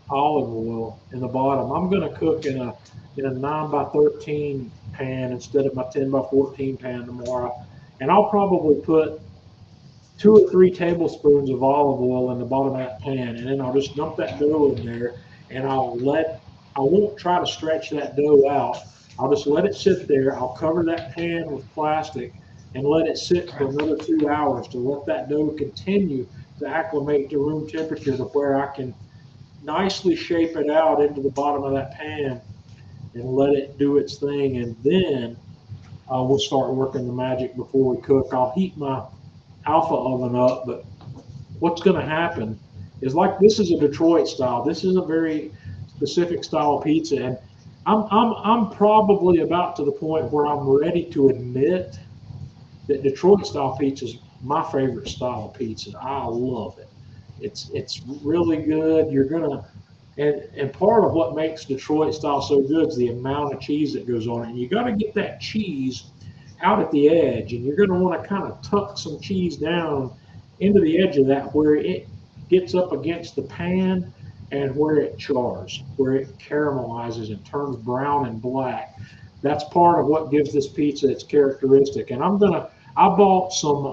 olive oil in the bottom. I'm going to cook in a 9 by 13 pan instead of my 10 by 14 pan tomorrow. And I'll probably put 2 or 3 tablespoons of olive oil in the bottom of that pan. And then I'll just dump that dough in there, and I won't try to stretch that dough out. I'll just let it sit there. I'll cover that pan with plastic and let it sit for another 2 hours to let that dough continue to acclimate to room temperature to where I can nicely shape it out into the bottom of that pan and let it do its thing. And then we'll start working the magic before we cook. I'll heat my alpha oven up, but what's going to happen is, like, this is a Detroit style. This is a very specific style of pizza, and I'm probably about to the point where I'm ready to admit that Detroit style pizza is my favorite style of pizza. I love it. It's really good. You're gonna and part of what makes Detroit style so good is the amount of cheese that goes on it. And you got to get that cheese out at the edge, and you're going to want to kind of tuck some cheese down into the edge of that where it gets up against the pan and where it chars, where it caramelizes and turns brown and black. That's part of what gives this pizza its characteristic. And I bought some,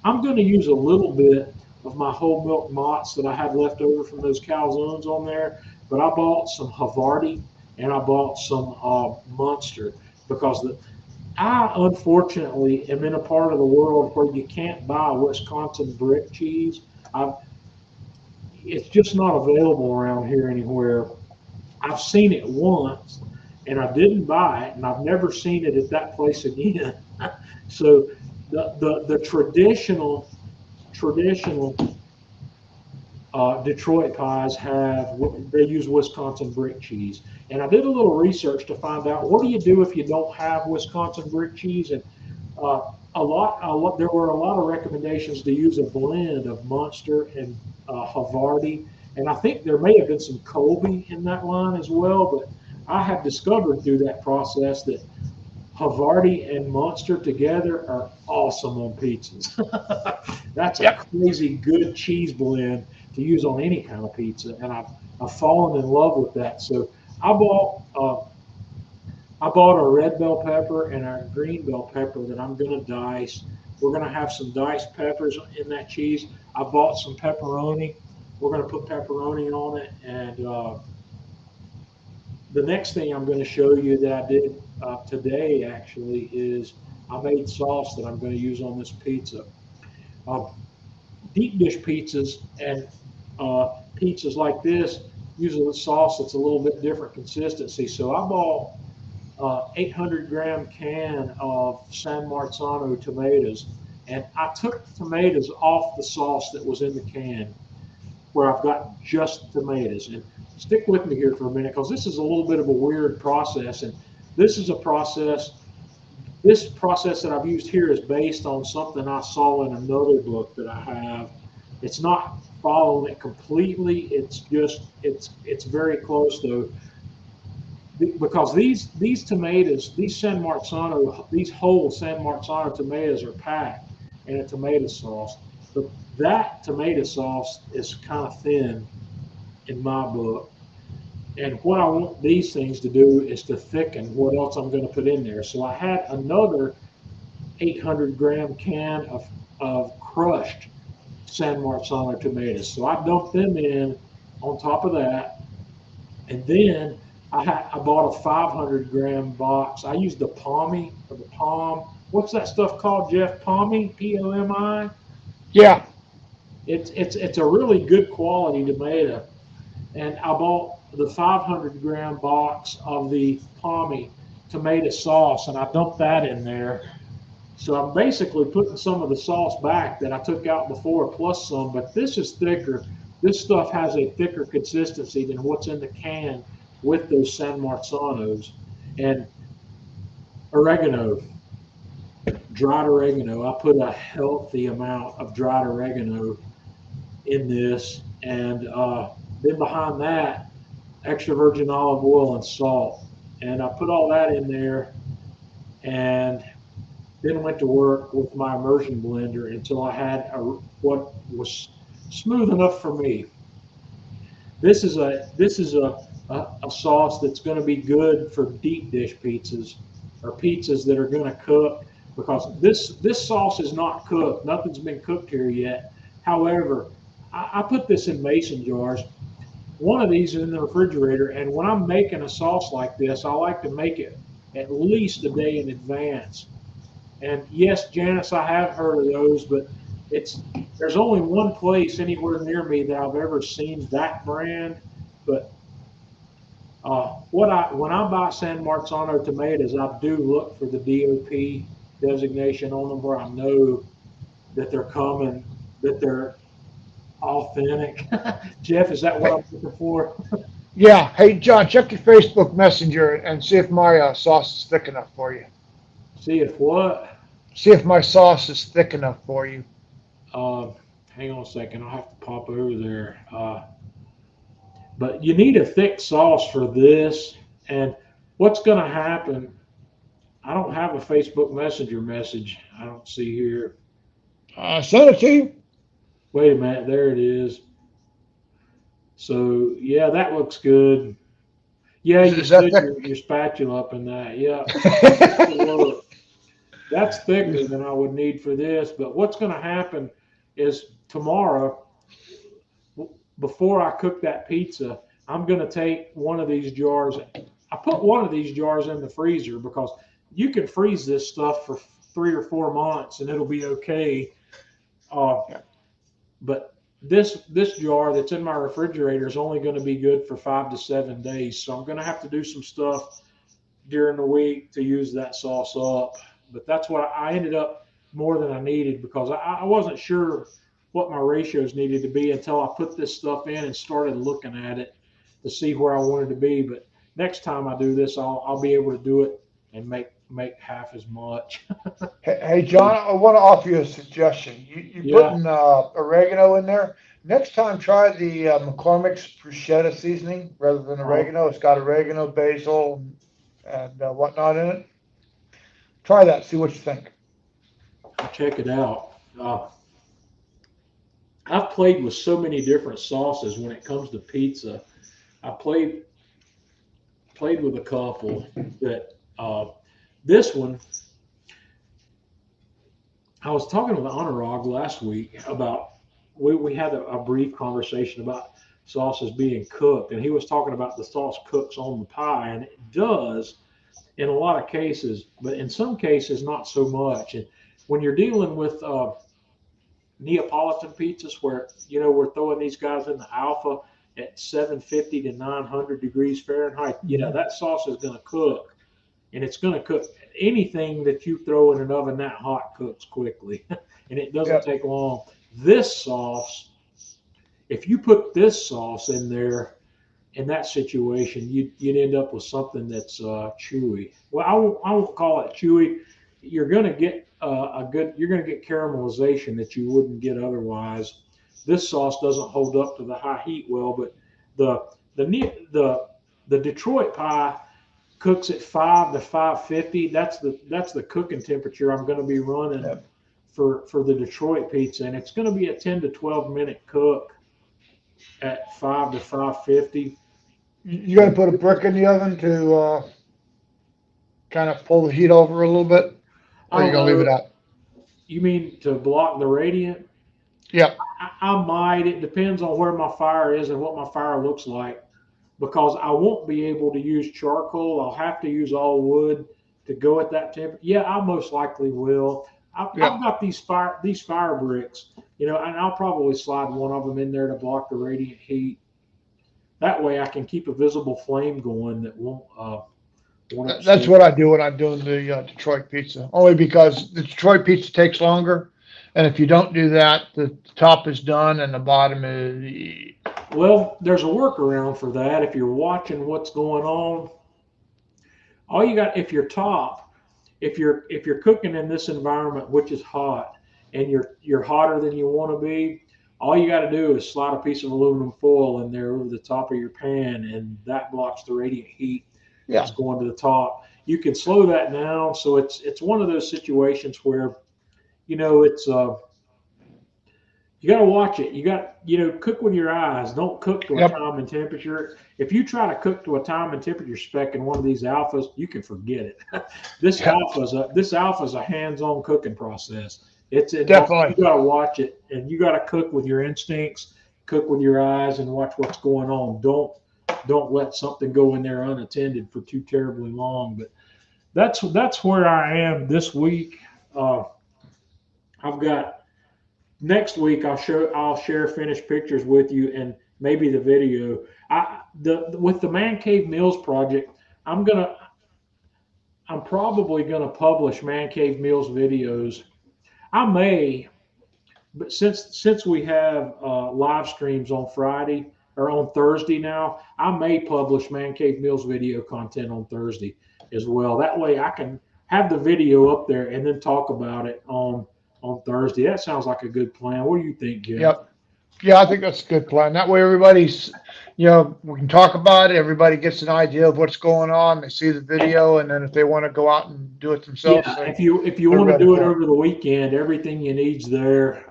I'm going to use a little bit of my whole milk mozz that I had left over from those calzones on there, but I bought some Havarti and I bought some Munster because I unfortunately am in a part of the world where you can't buy Wisconsin brick cheese. It's just not available around here anywhere. I've seen it once and I didn't buy it, and I've never seen it at that place again. So the traditional Detroit pies they use Wisconsin brick cheese. And I did a little research to find out, what do you do if you don't have Wisconsin brick cheese? And there were a lot of recommendations to use a blend of Munster and Havarti, and I think there may have been some Colby in that line as well. But I have discovered through that process that Havarti and Munster together are awesome on pizzas. That's a crazy good cheese blend to use on any kind of pizza, and I've fallen in love with that. So I bought a red bell pepper and a green bell pepper that I'm going to dice. We're going to have some diced peppers in that cheese. I bought some pepperoni. We're going to put pepperoni on it, and the next thing I'm going to show you that I did today actually is I made sauce that I'm going to use on this pizza. Deep dish pizzas and pizzas like this use a sauce that's a little bit different consistency. So I bought 800-gram can of San Marzano tomatoes, and I took the tomatoes off the sauce that was in the can, where I've got just tomatoes. And stick with me here for a minute, because this is a little bit of a weird process, and this process that I've used here is based on something I saw in another book that I have. It's not following it completely. It's very close though, because these tomatoes, these whole San Marzano tomatoes are packed in a tomato sauce. But that tomato sauce is kind of thin in my book. And what I want these things to do is to thicken what else I'm going to put in there. So I had another 800-gram can of crushed San Marzano tomatoes. So I dumped them in on top of that. And then I bought a 500-gram box. I used the Palmy, or the Palm. What's that stuff called, Jeff? Palmy? P-O-M-I? Yeah. It's a really good quality tomato. And I bought the 500-gram box of the Palmy tomato sauce, and I dumped that in there. So I'm basically putting some of the sauce back that I took out before, plus some, but this is thicker. This stuff has a thicker consistency than what's in the can with those San Marzanos. And oregano, dried oregano. I put a healthy amount of dried oregano in this, and then behind that, extra virgin olive oil and salt. And I put all that in there, and then went to work with my immersion blender until I had what was smooth enough for me. This is a sauce that's going to be good for deep dish pizzas, or pizzas that are going to cook, because this sauce is not cooked. Nothing's been cooked here yet. However, I put this in mason jars. One of these is in the refrigerator, and when I'm making a sauce like this, I like to make it at least a day in advance. And yes, Janice, I have heard of those, but there's only one place anywhere near me that I've ever seen that brand. But When I buy San Marzano tomatoes, I do look for the DOP designation on them, where I know that they're coming, that they're authentic. Jeff, is that what I'm looking for? Yeah. Hey, John, check your Facebook Messenger and see if my sauce is thick enough for you. See if what? See if my sauce is thick enough for you. Uh, Hang on a second. I'll have to pop over there. But you need a thick sauce for this. And what's going to happen? I don't have a Facebook Messenger message. I don't see here. Send it to you. Wait a minute. There it is. So yeah, that looks good. Yeah, you Is that stood your thick? spatula up in that. Yeah, look, that's thicker than I would need for this. But what's going to happen is tomorrow, before I cook that pizza, I'm going to take one of these jars. I put one of these jars in the freezer because you can freeze this stuff for 3 or 4 months and it'll be okay. Uh, Yeah. but this jar that's in my refrigerator is only going to be good for 5 to 7 days. So I'm going to have to do some stuff during the week to use that sauce up. But that's what I ended up more than I needed because I wasn't sure what my ratios needed to be until I put this stuff in and started looking at it to see where I wanted to be. But next time I do this, I'll be able to do it and make half as much. Hey, John, I want to offer you a suggestion. You Yeah. putting oregano in there. Next time, try the McCormick's Bruschetta seasoning rather than uh, oregano. It's got oregano, basil, and whatnot in it. Try that. See what you think. Check it out. I've played with so many different sauces when it comes to pizza. I played with a couple that this one I was talking with Anurag last week about we had a brief conversation about sauces being cooked, and he was talking about the sauce cooks on the pie, and it does in a lot of cases, but in some cases not so much. And when you're dealing with Neapolitan pizzas, where we're throwing these guys in the alpha at 750 to 900 degrees Fahrenheit, that sauce is going to cook, and it's going to cook. Anything that you throw in an oven that hot cooks quickly, and it doesn't Yep. take long. This sauce, if you put this sauce in there in that situation, you'd end up with something that's chewy. Well, I won't call it chewy. You're going to get you're going to get caramelization that you wouldn't get otherwise. This sauce doesn't hold up to the high heat well, but the the Detroit pie cooks at 5 to 550. That's the cooking temperature I'm going to be running Yep. for the Detroit pizza, and it's going to be a 10 to 12 minute cook at 5 to 550. You got to put a brick in the oven to kind of pull the heat over a little bit, I or you don't gonna leave know. it out? You mean to block the radiant? Yep. I might. It depends on where my fire is and what my fire looks like, because I won't be able to use charcoal. I'll have to use all wood to go at that temperature. Yeah, I most likely will. I've Yep. got these fire bricks, and I'll probably slide one of them in there to block the radiant heat. That way, I can keep a visible flame going that won't That's upset. what I do when I'm doing the Detroit pizza. Only because the Detroit pizza takes longer, and if you don't do that, the top is done and the bottom is. Well, there's a workaround for that. If you're watching what's going on, all you got if you're cooking in this environment which is hot and you're hotter than you want to be, all you got to do is slide a piece of aluminum foil in there over the top of your pan, and that blocks the radiant heat that's Yeah. going to the top. You can slow that down, so it's one of those situations where it's you got to watch it. You got cook with your eyes. Don't cook to a Yep. time and temperature. If you try to cook to a time and temperature spec in one of these alphas, you can forget it. Yep. This alpha's a hands-on cooking process. It's involved. You Definitely. got to watch it, and you got to cook with your instincts, cook with your eyes, and watch what's going on. Don't let something go in there unattended for too terribly long. But that's where I am this week. Uh, I've got next week I'll share finished pictures with you, and maybe the video. With the Man Cave Meals project, I'm probably gonna publish Man Cave Meals videos. I may, but since we have live streams on Friday or on Thursday now, I may publish Man Cave Meals video content on Thursday as well. That way I can have the video up there and then talk about it on Thursday. That sounds like a good plan. What do you think, Jeff? Yep. Yeah, I think that's a good plan. That way everybody's, we can talk about it. Everybody gets an idea of what's going on. They see the video, and then if they want to go out and do it themselves, Yeah, if you want to ready do it for it. over the weekend, everything you need's there.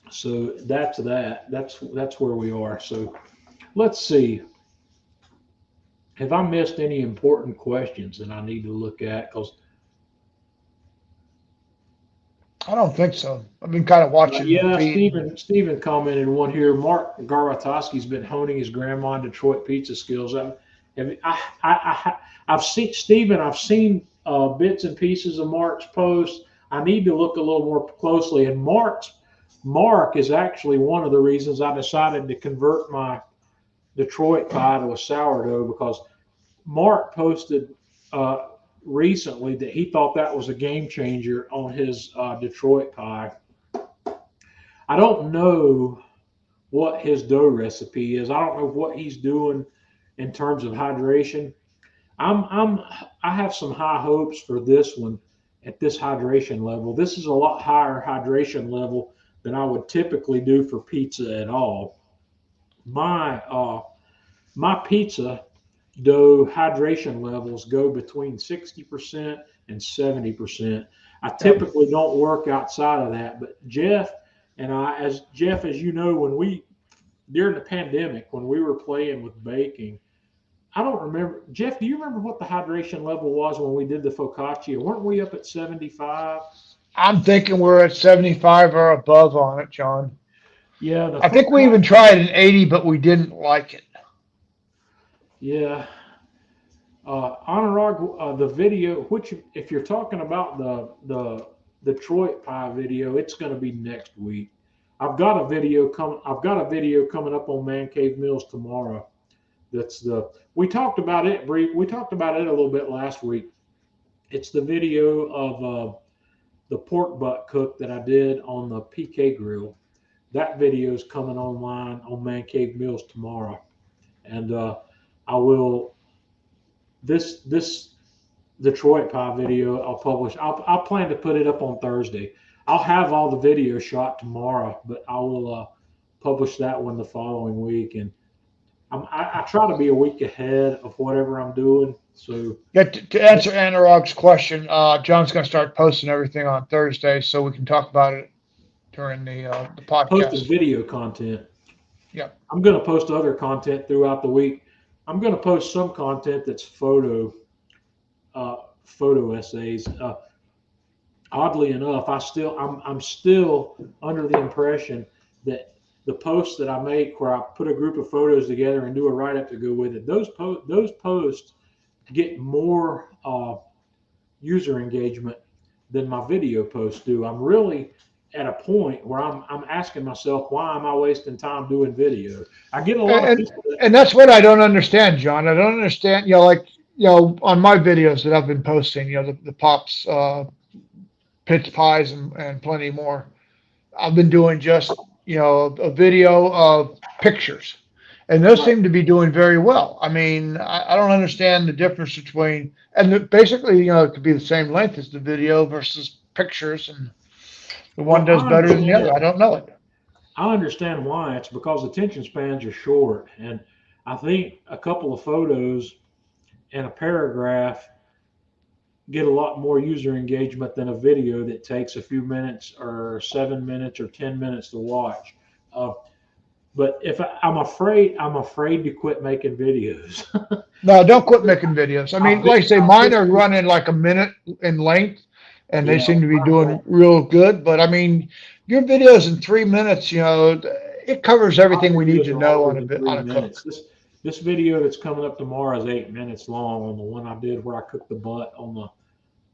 So that's that. That's where we are. So let's see. Have I missed any important questions that I need to look at? Because I don't think so. I've been kind of watching the yeah, feed. Stephen commented one here. Mark Garwatowski's been honing his grandma and Detroit pizza skills. I've seen Stephen. I've seen bits and pieces of Mark's post. I need to look a little more closely. And Mark is actually one of the reasons I decided to convert my Detroit pie to a sourdough, because Mark posted recently that he thought that was a game changer on his Detroit pie. I don't know what his dough recipe is. I don't know what he's doing in terms of hydration. I have some high hopes for this one at this hydration level. This is a lot higher hydration level than I would typically do for pizza at all. My pizza dough hydration levels go between 60% and 70%. I typically don't work outside of that, but Jeff and I, as you know, during the pandemic, when we were playing with baking, I don't remember. Jeff, do you remember what the hydration level was when we did the focaccia? Weren't we up at 75? I'm thinking we're at 75 or above on it, John. Yeah. I think we even tried an 80, but we didn't like it. Yeah. Anurag, the video, which if you're talking about the Detroit pie video, it's going to be next week. I've got a video coming up on Man Cave Meals tomorrow. We talked about it we talked about it a little bit last week. It's the video of the pork butt cook that I did on the PK grill. That video is coming online on Man Cave Meals tomorrow, and I will. This Detroit pie video I'll publish. I'll plan to put it up on Thursday. I'll have all the video shot tomorrow, but I will publish that one the following week. And I try to be a week ahead of whatever I'm doing. So Yeah, to answer Anurag's question, John's going to start posting everything on Thursday, so we can talk about it during the posting podcast. video content. Yeah. I'm going to post other content throughout the week. I'm going to post some content that's photo essays. Oddly enough, I'm still under the impression that the posts that I make, where I put a group of photos together and do a write-up to go with it, those posts get more user engagement than my video posts do. I'm really at a point where I'm asking myself, why am I wasting time doing video? I get a lot of people and that's what I don't understand, John. I don't understand, on my videos that I've been posting, the Pops, Pitts Pies and plenty more. I've been doing just, a video of pictures, and those seem to be doing very well. I mean, I don't understand the difference between, and basically, it could be the same length as the video versus pictures, and the one does better than the other. I don't know it. I understand why. It's because attention spans are short, and I think a couple of photos and a paragraph get a lot more user engagement than a video that takes a few minutes or 7 minutes or 10 minutes to watch. But I'm afraid to quit making videos. No, don't quit making videos. I mean, like I say, mine are running like a minute in length, and they seem to be doing real good. But I mean, your videos in 3 minutes, it covers everything we need to know on a cook. This video that's coming up tomorrow is 8 minutes long, on the one I did where I cooked the butt on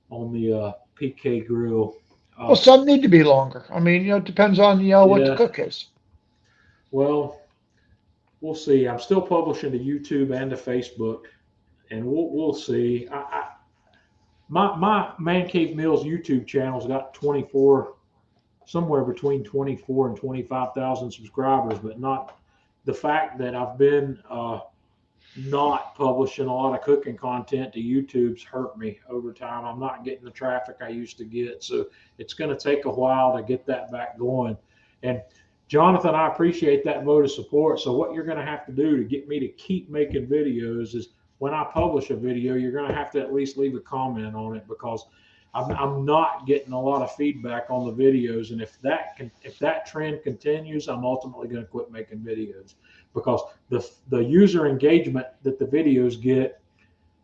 the PK grill. Well, some need to be longer. I mean, it depends on, what the Yeah. cook is. Well, we'll see. I'm still publishing to YouTube and to Facebook, and we'll see. My Man Cave Meals YouTube channel's got 24, somewhere between 24 and 25,000 subscribers, but not the fact that I've been not publishing a lot of cooking content to YouTube's hurt me over time. I'm not getting the traffic I used to get, so it's going to take a while to get that back going. And Jonathan, I appreciate that vote of support. So what you're going to have to do to get me to keep making videos is when I publish a video, you're going to have to at least leave a comment on it, because I'm not getting a lot of feedback on the videos. And if that trend continues, I'm ultimately going to quit making videos, because the user engagement that the videos get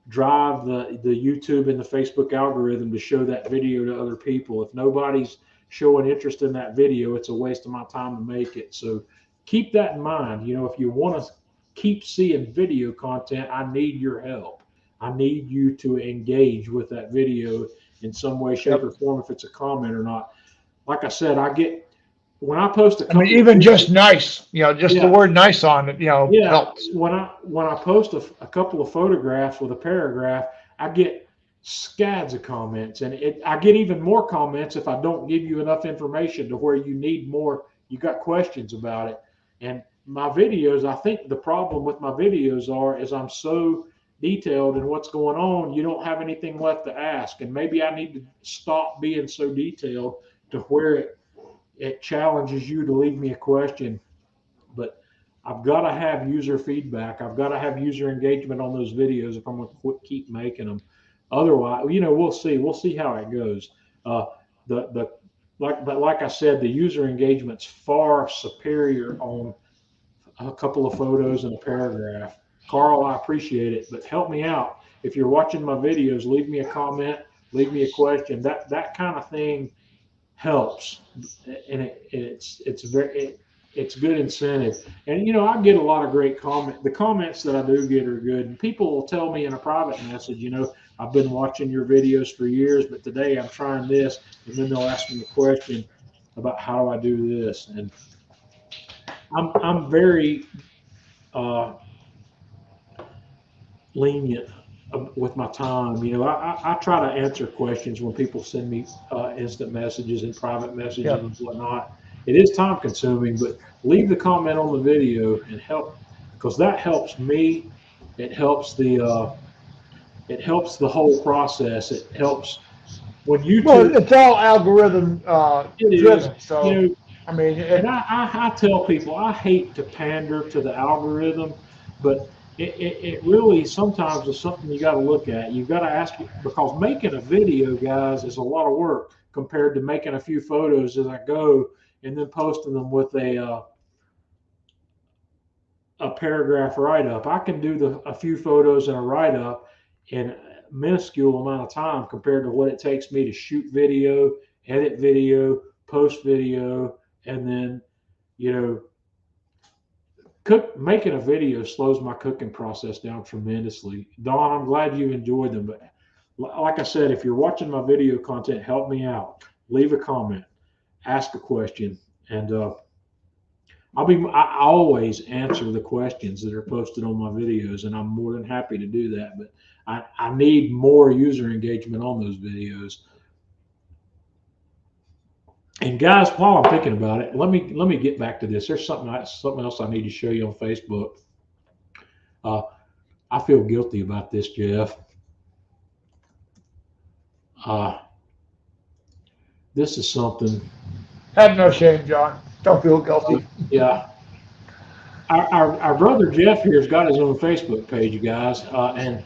drive the YouTube and the Facebook algorithm to show that video to other people. If nobody's showing interest in that video, it's a waste of my time to make it. So keep that in mind. If you want to keep seeing video content, I need your help. I need you to engage with that video in some way, shape, or form, if it's a comment or not. Like I said, when I post a I mean, couple even of just nice, just the Yeah. word nice on it, yeah, helps. when I post a couple of photographs with a paragraph, I get scads of comments, and I get even more comments if I don't give you enough information to where you need more. You got questions about it. And my videos, I think the problem with my videos is I'm so detailed in what's going on, you don't have anything left to ask. And maybe I need to stop being so detailed to where it challenges you to leave me a question. But I've got to have user feedback. I've got to have user engagement on those videos if I'm going to keep making them. Otherwise, we'll see. We'll see how it goes. Like I said, the user engagement's far superior on a couple of photos and a paragraph. Carl, I appreciate it, but help me out. If you're watching my videos, leave me a comment, leave me a question. That kind of thing helps, and it's good incentive. And I get a lot of great comment. The comments that I do get are good, and people will tell me in a private message, I've been watching your videos for years, but today I'm trying this, and then they'll ask me a question about how do I do this, and I'm very lenient with my time. I try to answer questions when people send me instant messages and private messages Yeah. and whatnot. It is time consuming, but leave the comment on the video and help, because that helps me. It helps the whole process. It helps when Well, YouTube. it's all algorithm It is, driven. So, I mean, and I tell people I hate to pander to the algorithm, but it really sometimes is something you got to look at. You've got to ask, because making a video, guys, is a lot of work compared to making a few photos as I go and then posting them with a paragraph write up. I can do a few photos and a write up in a minuscule amount of time compared to what it takes me to shoot video, edit video, post video, and then making a video slows my cooking process down tremendously. Don, I'm glad you enjoyed them, but like I said, if you're watching my video content, help me out. Leave a comment, ask a question, and I always answer the questions that are posted on my videos, and I'm more than happy to do that. But I need more user engagement on those videos. And guys, while I'm thinking about it, let me get back to this. There's something else I need to show you on Facebook. I feel guilty about this, Jeff. This is something. have no shame, John. Don't feel guilty. Yeah. Our brother Jeff here has got his own Facebook page, you guys. And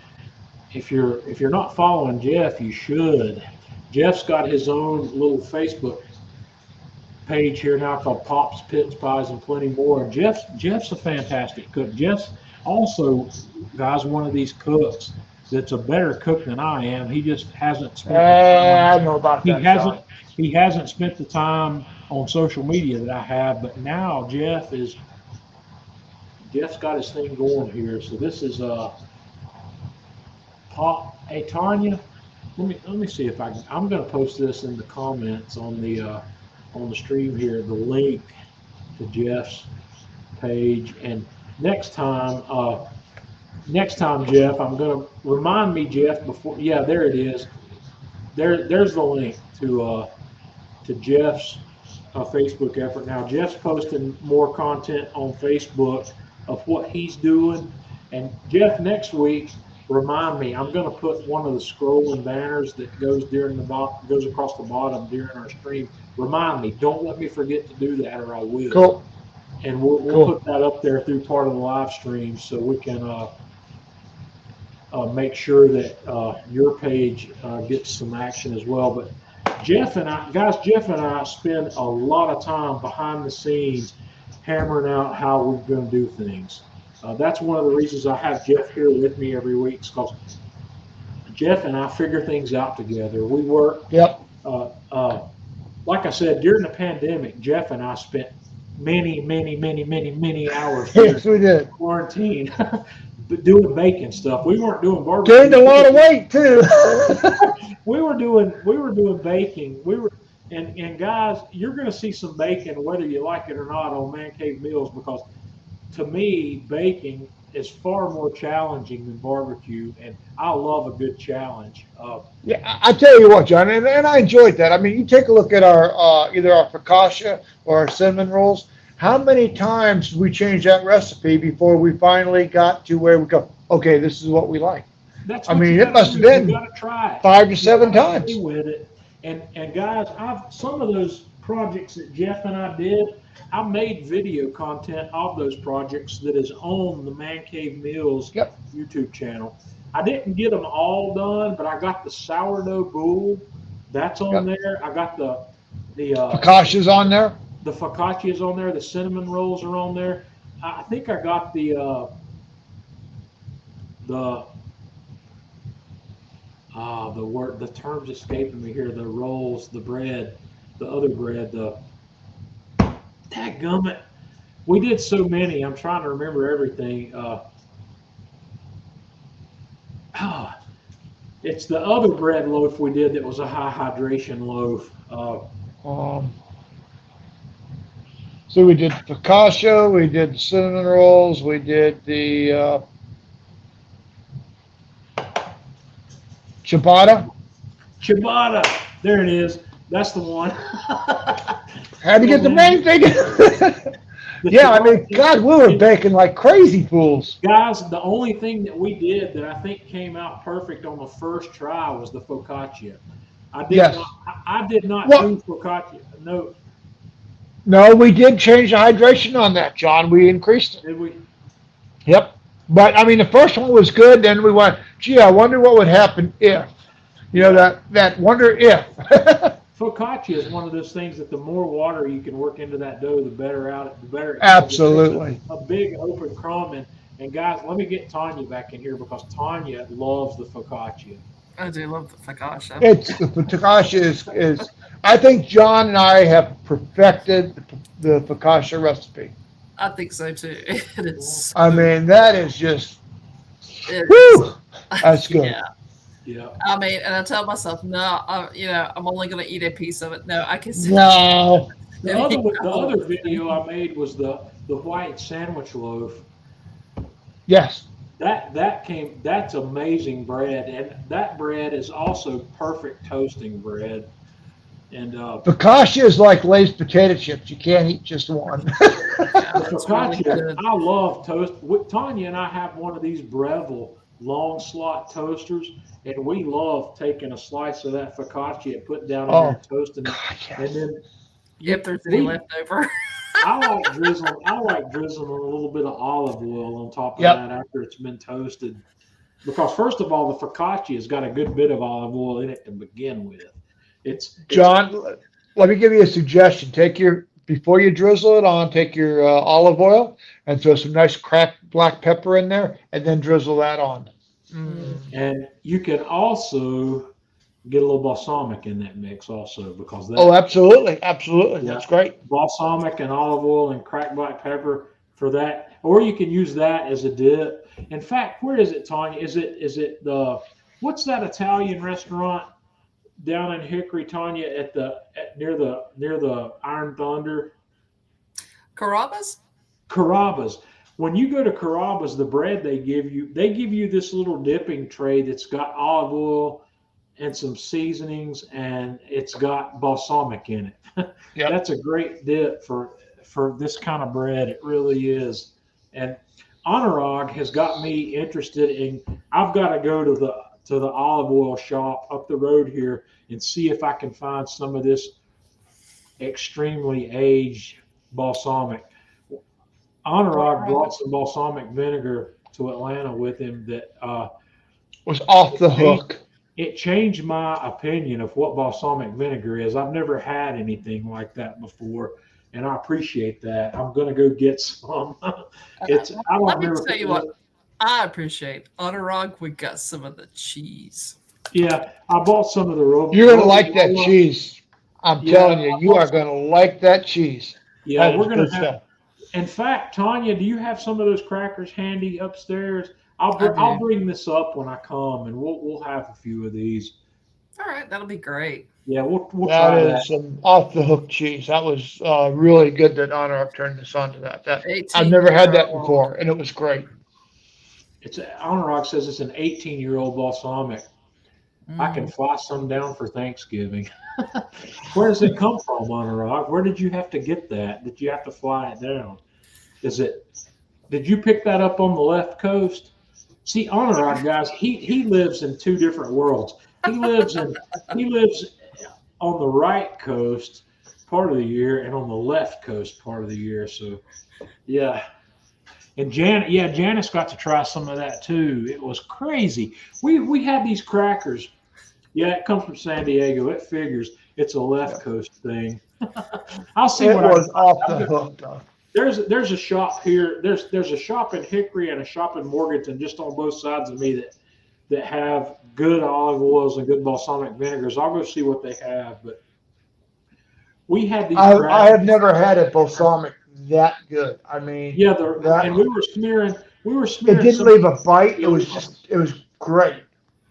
if you're not following Jeff, you should. Jeff's got his own little Facebook page here now called Pops, Pits, Pies, and Plenty More. And Jeff's a fantastic cook. Jeff's also, guys, one of these cooks that's a better cook than I am. He just hasn't spent I know about that. he hasn't spent the time on social media that I have, but now Jeff's got his thing going here. So this is Hey Tanya, let me see if I can. I'm going to post this in the comments on the stream here. The link to Jeff's page, and next time, Jeff, I'm going to remind me, Jeff, before. Yeah, there it is. There's the link to Jeff's Facebook effort. Now, Jeff's posting more content on Facebook of what he's doing. And Jeff, next week, remind me. I'm going to put one of the scrolling banners that goes goes across the bottom during our stream. Remind me. Don't let me forget to do that, or I will. Cool. And we'll put that up there through part of the live stream, so we can make sure that your page gets some action as well. But Jeff and I spend a lot of time behind the scenes hammering out how we're going to do things. That's one of the reasons I have Jeff here with me every week, because Jeff and I figure things out together. We work. Yep. Like I said, during the pandemic, Jeff and I spent many hours Yes, we did. quarantine doing baking stuff. We weren't doing barbecue. Gained a lot of weight too. we were doing baking. And guys, you're going to see some baking whether you like it or not on Man Cave Meals, because to me, baking is far more challenging than barbecue, and I love a good challenge. Yeah, I tell you what, John, and I enjoyed that. I mean, you take a look at our either our focaccia or our cinnamon rolls. How many times we changed that recipe before we finally got to where we go, okay, this is what we like? That's I what mean, you it gotta must do. have been You gotta try it. 5 to 7 times. Stay with it. And guys, some of those projects that Jeff and I did, I made video content of those projects that is on the Man Cave Meals Yep. YouTube channel. I didn't get them all done, but I got the sourdough boule. That's on there. I got the Focaccia's on there. The focaccia is on there. The cinnamon rolls are on there. I think I got the term's escaping me here. The rolls, the bread, the other bread, dadgummit. We did so many. I'm trying to remember everything. It's the other bread loaf we did that was a high hydration loaf. So we did focaccia, we did the cinnamon rolls, we did the ciabatta. Ciabatta, there it is. That's the one. Had to get the main thing. Yeah, I mean, God, we were baking like crazy fools. Guys, the only thing that we did that I think came out perfect on the first try was the focaccia. I did not do focaccia. No, we did change the hydration on that, John. We increased it. Did we? Yep. But, I mean, the first one was good. Then we went, gee, I wonder what would happen if. You know, that wonder if. Focaccia is one of those things that the more water you can work into that dough, the better it Absolutely. A big open crumb. And guys, let me get Tanya back in here, because Tanya loves the focaccia. I do love the focaccia. The focaccia is, I think John and I have perfected the focaccia recipe. I think so too. It's. I mean, that is just, whew, that's good. Yeah. I mean, and I tell myself, no, I'm only going to eat a piece of it. No, I can. No. The other video I made was the white sandwich loaf. Yes. That's amazing bread, and that bread is also perfect toasting bread. And focaccia is like Lay's potato chips. You can't eat just one. Focaccia, really, I love toast. Tanya and I have one of these Breville long slot toasters, and we love taking a slice of that focaccia and putting down in there and toasting it. Yes. And then if there's any left over. I like drizzling a little bit of olive oil on top of that after it's been toasted. Because first of all, the focaccia has got a good bit of olive oil in it to begin with. John, let me give you a suggestion. Before you drizzle it on, take your olive oil and throw some nice cracked black pepper in there, and then drizzle that on. Mm. And you can also get a little balsamic in that mix also, because absolutely. Yeah. That's great. Balsamic and olive oil and cracked black pepper for that, or you can use that as a dip. In fact, where is it, Tanya? Is it the what's that Italian restaurant down in Hickory, Tanya, near the Iron Thunder? Carrabba's? Carrabba's. When you go to Carrabba's, the bread they give you this little dipping tray that's got olive oil and some seasonings, and it's got balsamic in it. Yep. That's a great dip for this kind of bread. It really is. And Anurag has got me interested in. I've got to go to the olive oil shop up the road here and see if I can find some of this extremely aged balsamic. Anurag brought some balsamic vinegar to Atlanta with him that Was off the hook. it changed my opinion of what balsamic vinegar is. I've never had anything like that before, and I appreciate that. I'm going to go get some. Let me tell you what I appreciate. Anurag, we got some of the cheese. Yeah, I bought some of the You're going to like that cheese. I'm telling you, you are going to like that cheese. Yeah, we're going to have. In fact, Tanya, do you have some of those crackers handy upstairs? I'll bring this up when I come, and we'll have a few of these. All right, that'll be great. Yeah, we'll try that. That is some off the hook cheese. That was really good that Honor turned this onto that. I've never had that before, and it was great. Anurag says it's an 18-year-old balsamic. I can fly some down for Thanksgiving. Where does it come from, Anurag? Where did you have to get that? Did you have to fly it down? Did you pick that up on the left coast? See, Anurag, guys, he lives in two different worlds. He lives on the right coast part of the year and on the left coast part of the year. So, yeah. And Janice got to try some of that too. It was crazy. We had these crackers. Yeah, it comes from San Diego. It figures it's a left coast thing. I'll see it what was off the hook, though. There's a shop here. There's a shop in Hickory and a shop in Morganton just on both sides of me that have good olive oils and good balsamic vinegars. I'll go see what they have. But we had these. I have never had a balsamic that good. I mean, yeah, and we were smearing. It didn't leave a bite. It was great.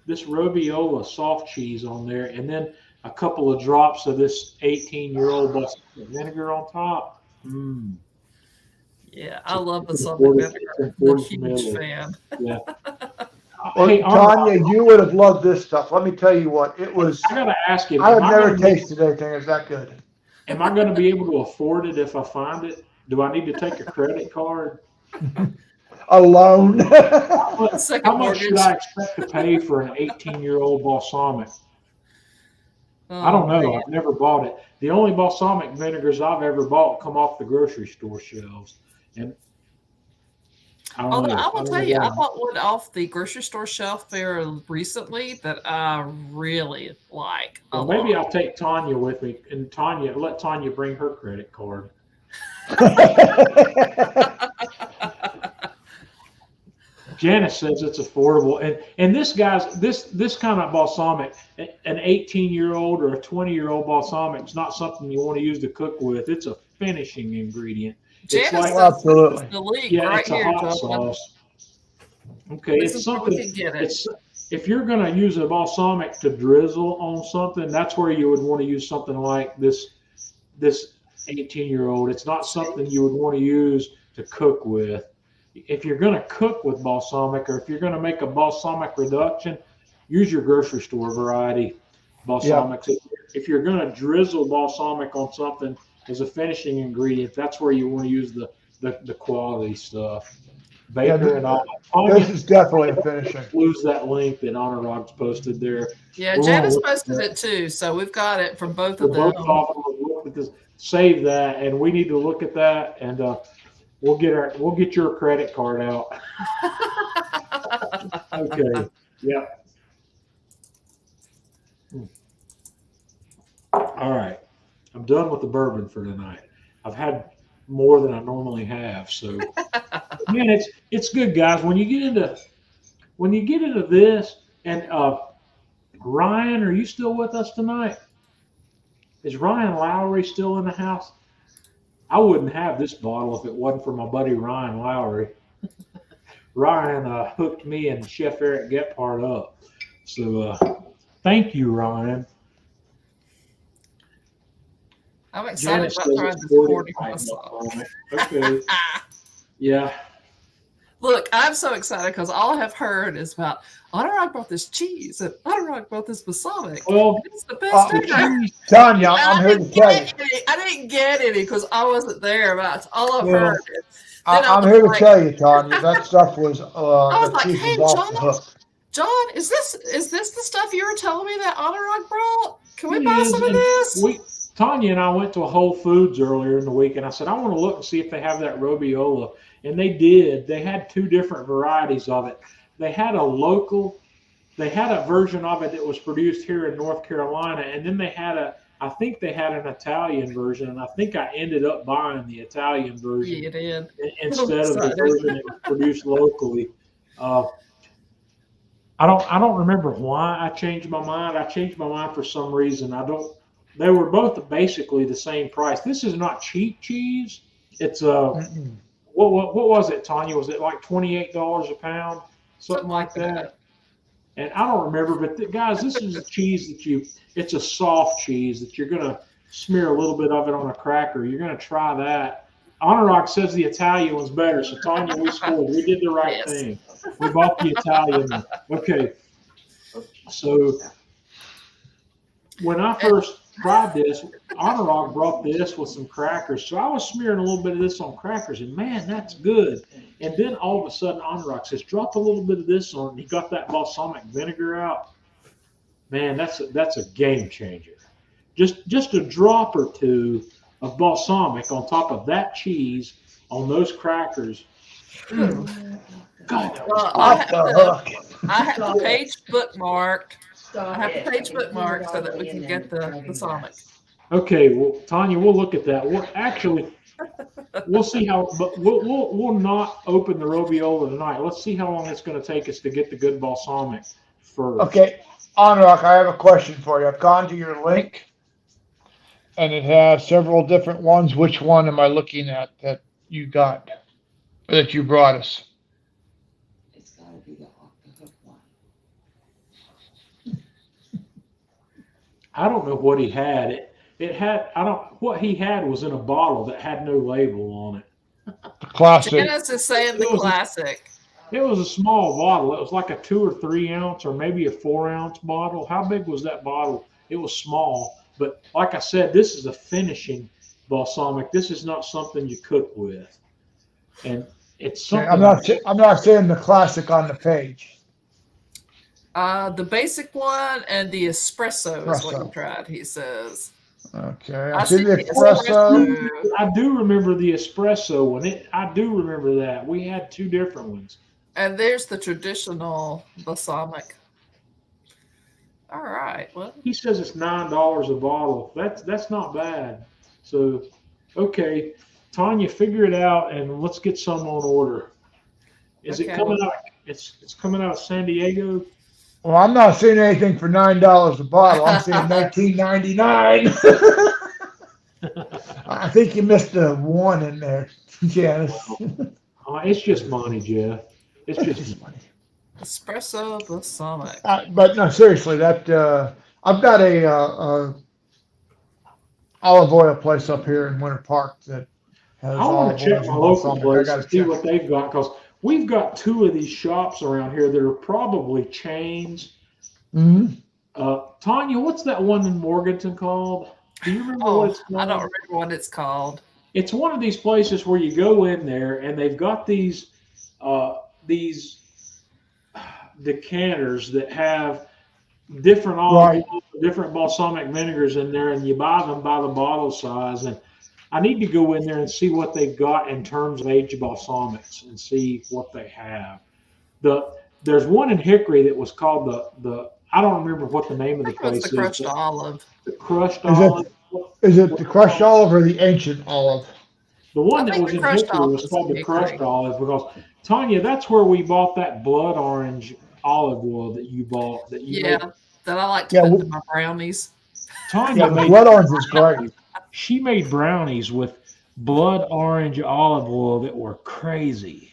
This Robiola soft cheese on there, and then a couple of drops of this 18-year-old balsamic vinegar on top. Mm. Yeah, I love balsamic vinegar. I'm a huge fan. Yeah. Well, hey, Tanya, you would have loved this stuff. Let me tell you what, it was. I got to ask you. I have never tasted anything as that good. Am I going to be able to afford it if I find it? Do I need to take a credit card? A loan? How much should I expect to pay for an 18-year-old balsamic? I don't know. I've never bought it. The only balsamic vinegars I've ever bought come off the grocery store shelves. And I will tell you, I bought one off the grocery store shelf there recently that I really like. Well, maybe I'll take Tanya with me, and let Tanya bring her credit card. Janice says it's affordable, and this kind of balsamic, an 18-year-old or a 20-year-old balsamic is not something you want to use to cook with. It's a finishing ingredient. Janice it's like, absolutely. The leak it's here, a hot sauce. Okay, it's something. If you're going to use a balsamic to drizzle on something, that's where you would want to use something like this 18-year-old. It's not something you would want to use to cook with. If you're going to cook with balsamic, or if you're going to make a balsamic reduction, use your grocery store variety balsamics. Yeah. If you're going to drizzle balsamic on something as a finishing ingredient, that's where you want to use the quality stuff. Baker and all. This is definitely a finishing. Lose that link that Anurag's posted there. Yeah, Janice posted it too, so we've got it from both of them. Save that, and we need to look at that, and we'll get your credit card out. Okay. Yeah. All right. I'm done with the bourbon for tonight. I've had more than I normally have, so man, it's good, guys. When you get into this, and Ryan, are you still with us tonight? Is Ryan Lowry still in the house? I wouldn't have this bottle if it wasn't for my buddy Ryan Lowry. Ryan hooked me and Chef Eric Gephardt up. So thank you, Ryan. I'm excited Janice about says trying it's this 40 40 right myself. now. Okay. Yeah. Look, I'm so excited because all I have heard is about Otterrock brought this cheese and Otterrock brought this balsamic. Well, It's the best the ever. cheese. Tanya, And I'm I here to didn't tell you. get any. I didn't get any because I wasn't there. That's all I've Well, heard. Then I I'm was here to like, tell you, Tanya, that stuff was, I was that like, cheese was hey, off the hook. John, is this the stuff you were telling me that Otterrock brought? Can we It buy is, some of and this? Tanya and I went to Whole Foods earlier in the week, and I said I want to look and see if they have that Robiola, and they did. They had two different varieties of it. They had a version of it that was produced here in North Carolina, and then I think they had an Italian version, and I think I ended up buying the Italian version Yeah, you did. instead of the Excited. version that was produced locally. Uh, I don't remember why I changed my mind. I changed my mind for some reason. I don't. They were both basically the same price. This is not cheap cheese. It's Mm-mm. what was it, Tanya? Was it like $28 a pound, something like that. that? And I don't remember, but guys, this is a cheese it's a soft cheese that you're gonna smear a little bit of it on a cracker. You're gonna try that. Honorock says the Italian one's better, so Tanya, we scored. We did the right Yes. thing. We bought the Italian one. Okay, so when I first tried this, Honorock brought this with some crackers. So I was smearing a little bit of this on crackers, and man, that's good. And then all of a sudden, Honorock says, drop a little bit of this on, and he got that balsamic vinegar out. Man, that's a game changer. Just a drop or two of balsamic on top of that cheese on those crackers. God, that was Off the hook. I have the page bookmarked. I have the page bookmarked so that we can get the balsamic. okay. Well, Tanya, we'll look at that. We'll see how, but we'll not open the Robiola tonight. Let's see how long it's going to take us to get the good balsamic first. Okay, Onrock, I have a question for you. I've gone to your link, and it has several different ones. Which one am I looking at that you got, that you brought us? It's gotta be the off the hook one. I don't know what he had. What he had was in a bottle that had no label on it. The classic. Janice is saying the classic. It was a small bottle. It was like a 2 or 3 ounce or maybe a 4 ounce bottle. How big was that bottle? It was small. But like I said, this is a finishing balsamic. This is not something you cook with. And it's something. I'm not saying the classic on the page. The basic one and the espresso is what you tried, he says. Okay, I I see see the the espresso. I do remember the espresso one. I do remember that. We had 2 different ones. And there's the traditional balsamic. All right. Well, He says it's $9 a bottle. That's not bad. So, okay, Tanya, figure it out and let's get some on order. Is it Okay, coming out? It's coming out of San Diego. Well, I'm not seeing anything for $9 a bottle. I'm seeing $19.99. I think you missed a one in there, Janice. It's just money, Jeff. It's just money. espresso balsamic. But no, seriously, that I've got a olive oil place up here in Winter Park that has I want to check my local place I and see what they've got because we've got 2 of these shops around here that are probably chains. Mm-hmm. Tanya, what's that one in Morganton called? Do you remember what it's called? I don't remember what it's called. It's one of these places where you go in there and they've got these decanters that have different olive oil, different balsamic vinegars in there, and you buy them by the bottle size. And I need to go in there and see what they've got in terms of aged balsamics and see what they have. There's one in Hickory that was called the I don't remember what the name of the place It's the crushed is. olive. The crushed olive. Is it the crushed olive or the ancient olive? The one I that think was the in crushed Hickory olive was is called the Hickory. crushed olive because Tanya, that's where we bought that blood orange olive oil that you bought. That you made. That I like to put in my brownies. Tanya Yeah, the made blood orange is great. She made brownies with blood orange olive oil that were crazy.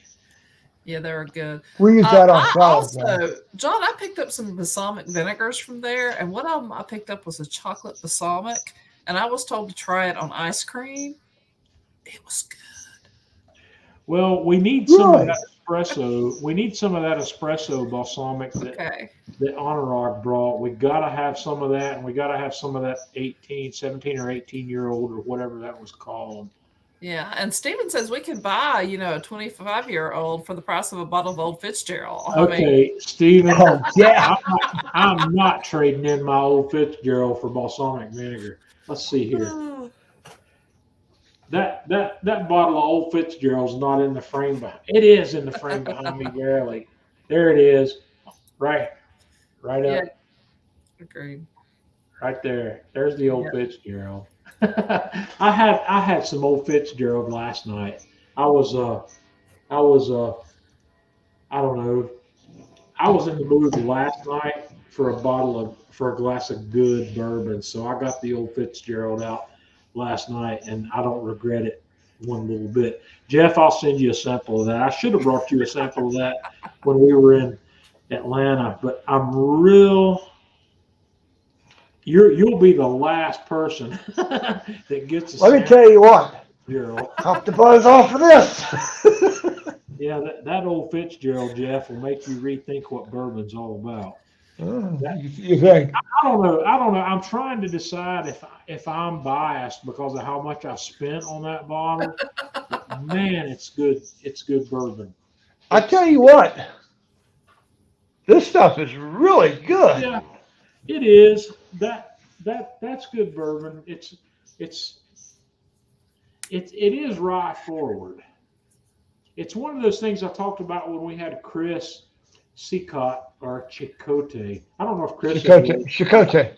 Yeah, they were good. We use that on I salads. also, John, I picked up some balsamic vinegars from there, and one of them I picked up was a chocolate balsamic, and I was told to try it on ice cream. It was good. Well, we need some of Really? that espresso. We need some of that espresso balsamic Okay. that Anurag brought. We got to have some of that, and we got to have some of that 17 or 18-year-old or whatever that was called. Yeah, and Steven says we can buy, a 25-year-old for the price of a bottle of Old Fitzgerald. I mean, Okay, Stephen, Oh, yeah. I'm not trading in my old Fitzgerald for balsamic vinegar. Let's see here. That bottle of old Fitzgerald's not in the frame behind. It is in the frame behind me, barely. There it is, right up, yeah, agreed. right there. There's the old Yeah. Fitzgerald. I had some old Fitzgerald last night. I was I don't know. I was in the mood last night for a glass of good bourbon, so I got the old Fitzgerald out last night, and I don't regret it one little bit. Jeff, I'll send you a sample of that. I should have brought you a sample of that when we were in Atlanta, but you'll be the last person that gets a Let me sample tell you what. Fitzgerald. Pop the buzz off of this. Yeah, that old Fitzgerald, Jeff, will make you rethink what bourbon's all about. You think? I don't know. I'm trying to decide if I'm biased because of how much I spent on that bottle. But man, it's good. It's good bourbon. I tell you what. This stuff is really good. Yeah, it is. That's good bourbon. It is rye forward. It's one of those things I talked about when we had Chris Cicotte or Chicote. I don't know if Chris Chicote.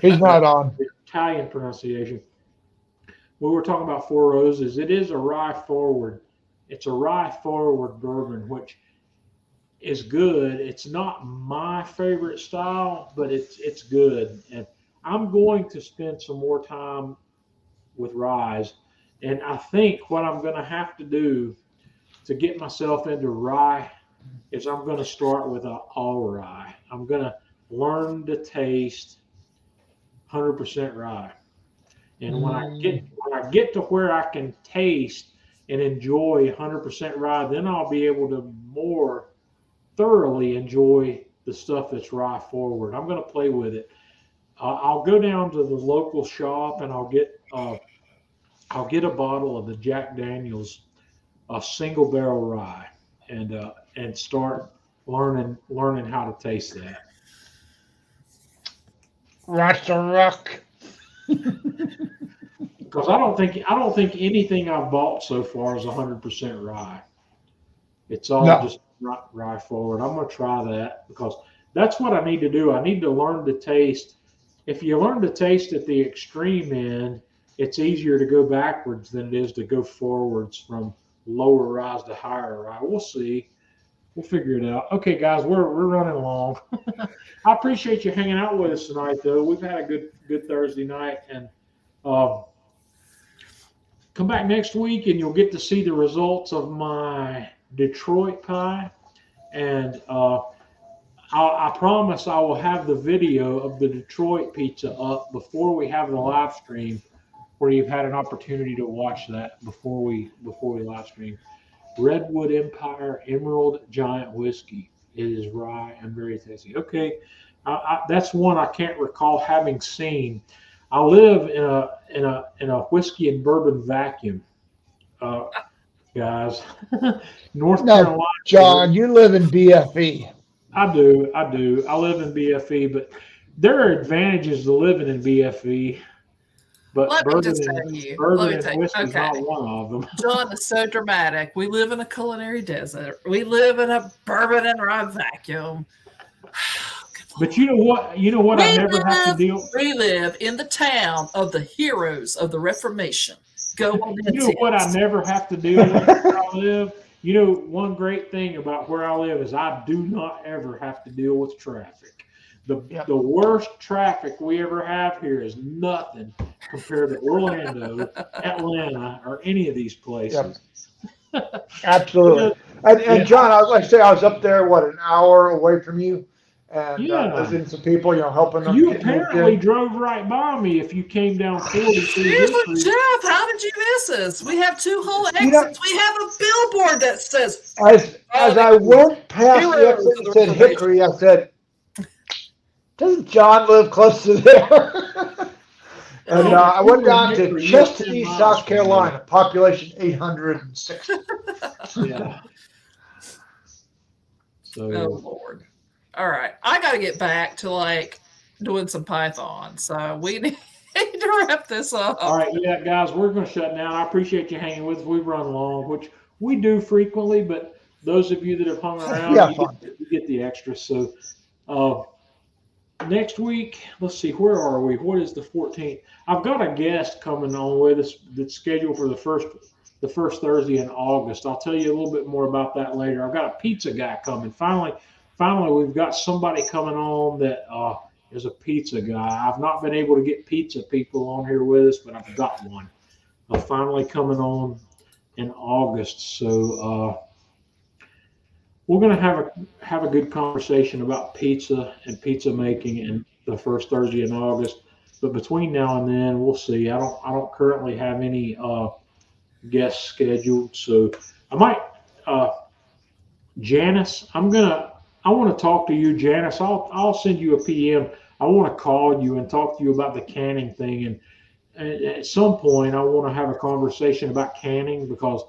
He's not on. the Italian pronunciation. We were talking about Four Roses. It is a rye forward. It's a rye forward bourbon, which is good. It's not my favorite style, but it's good. And I'm going to spend some more time with ryes. And I think what I'm going to have to do to get myself into rye is I'm going to start with an all rye. I'm going to learn to taste 100% rye. And when I get to where I can taste and enjoy 100% rye, then I'll be able to more thoroughly enjoy the stuff that's rye forward. I'm going to play with it. I'll go down to the local shop and I'll get a bottle of the Jack Daniel's single barrel rye and start learning how to taste that. Rock the rock. Because I don't think anything I've bought so far is 100% rye. It's all just rye forward. I'm going to try that because that's what I need to do. I need to learn to taste. If you learn to taste at the extreme end, it's easier to go backwards than it is to go forwards from lower rye to higher rye. We'll see. We'll figure it out. Okay, guys, we're running along. I appreciate you hanging out with us tonight, though. We've had a good Thursday night, and come back next week, and you'll get to see the results of my Detroit pie. And I promise I will have the video of the Detroit pizza up before we have the live stream, where you've had an opportunity to watch that before we live stream. Redwood Empire Emerald Giant Whiskey. It is rye and very tasty. Okay, that's one I can't recall having seen. I live in a whiskey and bourbon vacuum, guys. North Carolina. John, you live in BFE. I do. I live in BFE, but there are advantages to living in BFE. But Let me bourbon just tell and you. whiskey is not one of them. John is so dramatic. We live in a culinary desert. We live in a bourbon and rye vacuum. But you know what? I never have to deal. We live in the town of the heroes of the Reformation. Go on. You know what? I never have to deal with where I live. You know, one great thing about where I live is I do not ever have to deal with traffic. The worst traffic we ever have here is nothing compared to Orlando, Atlanta, or any of these places. Absolutely. And John, I was like I say, I was up there, what, an hour away from you, and Yeah. visiting some people, helping them. You get moved apparently in. drove right by me if you came down 40 through Seriously, Hickory. Jeff, how did you miss us? We have 2 whole You know- exits. We have a billboard that says As I went past the Heroes exit of and the said reservation. Hickory, I said, doesn't John live close to there? And I went down to Hickory, you're 10 Chestatee, miles South from there. Carolina, population 860. Yeah. So Oh Lord. All right. I gotta get back to like doing some Python. So we need to wrap this up. all right, yeah, guys, we're going to shut down. I appreciate you hanging with us. We've run long, which we do frequently, but those of you that have hung around, Yeah, you get the extra. So next week, let's see, where are we? What is the 14th? I've got a guest coming on with us that's scheduled for the first Thursday in August. I'll tell you a little bit more about that later. I've got a pizza guy coming. Finally, we've got somebody coming on that is a pizza guy. I've not been able to get pizza people on here with us, but I've got one. Finally coming on in August. So we're going to have a good conversation about pizza and pizza making in the first Thursday in August. But between now and then, we'll see. I don't currently have any guests scheduled, so I might. Janice, I want to talk to you, Janice. I'll send you a PM. I want to call you and talk to you about the canning thing, and at some point, I want to have a conversation about canning because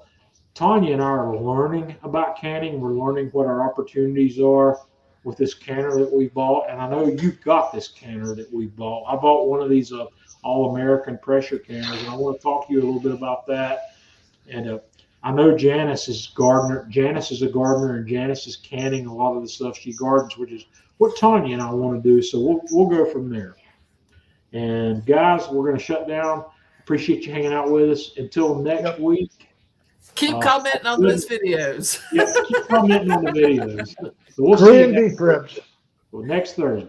Tanya and I are learning about canning. We're learning what our opportunities are with this canner that we bought. And I know you've got this canner that we bought. I bought one of these all-American pressure canners, and I want to talk to you a little bit about that. And I know Janice is a gardener, and Janice is canning a lot of the stuff she gardens, which is what Tanya and I want to do. So we'll go from there. And guys, we're going to shut down. Appreciate you hanging out with us. Until next week. Keep commenting on those videos. Yeah, keep commenting on the videos. So we'll see Korean you beef ribs. next Thursday.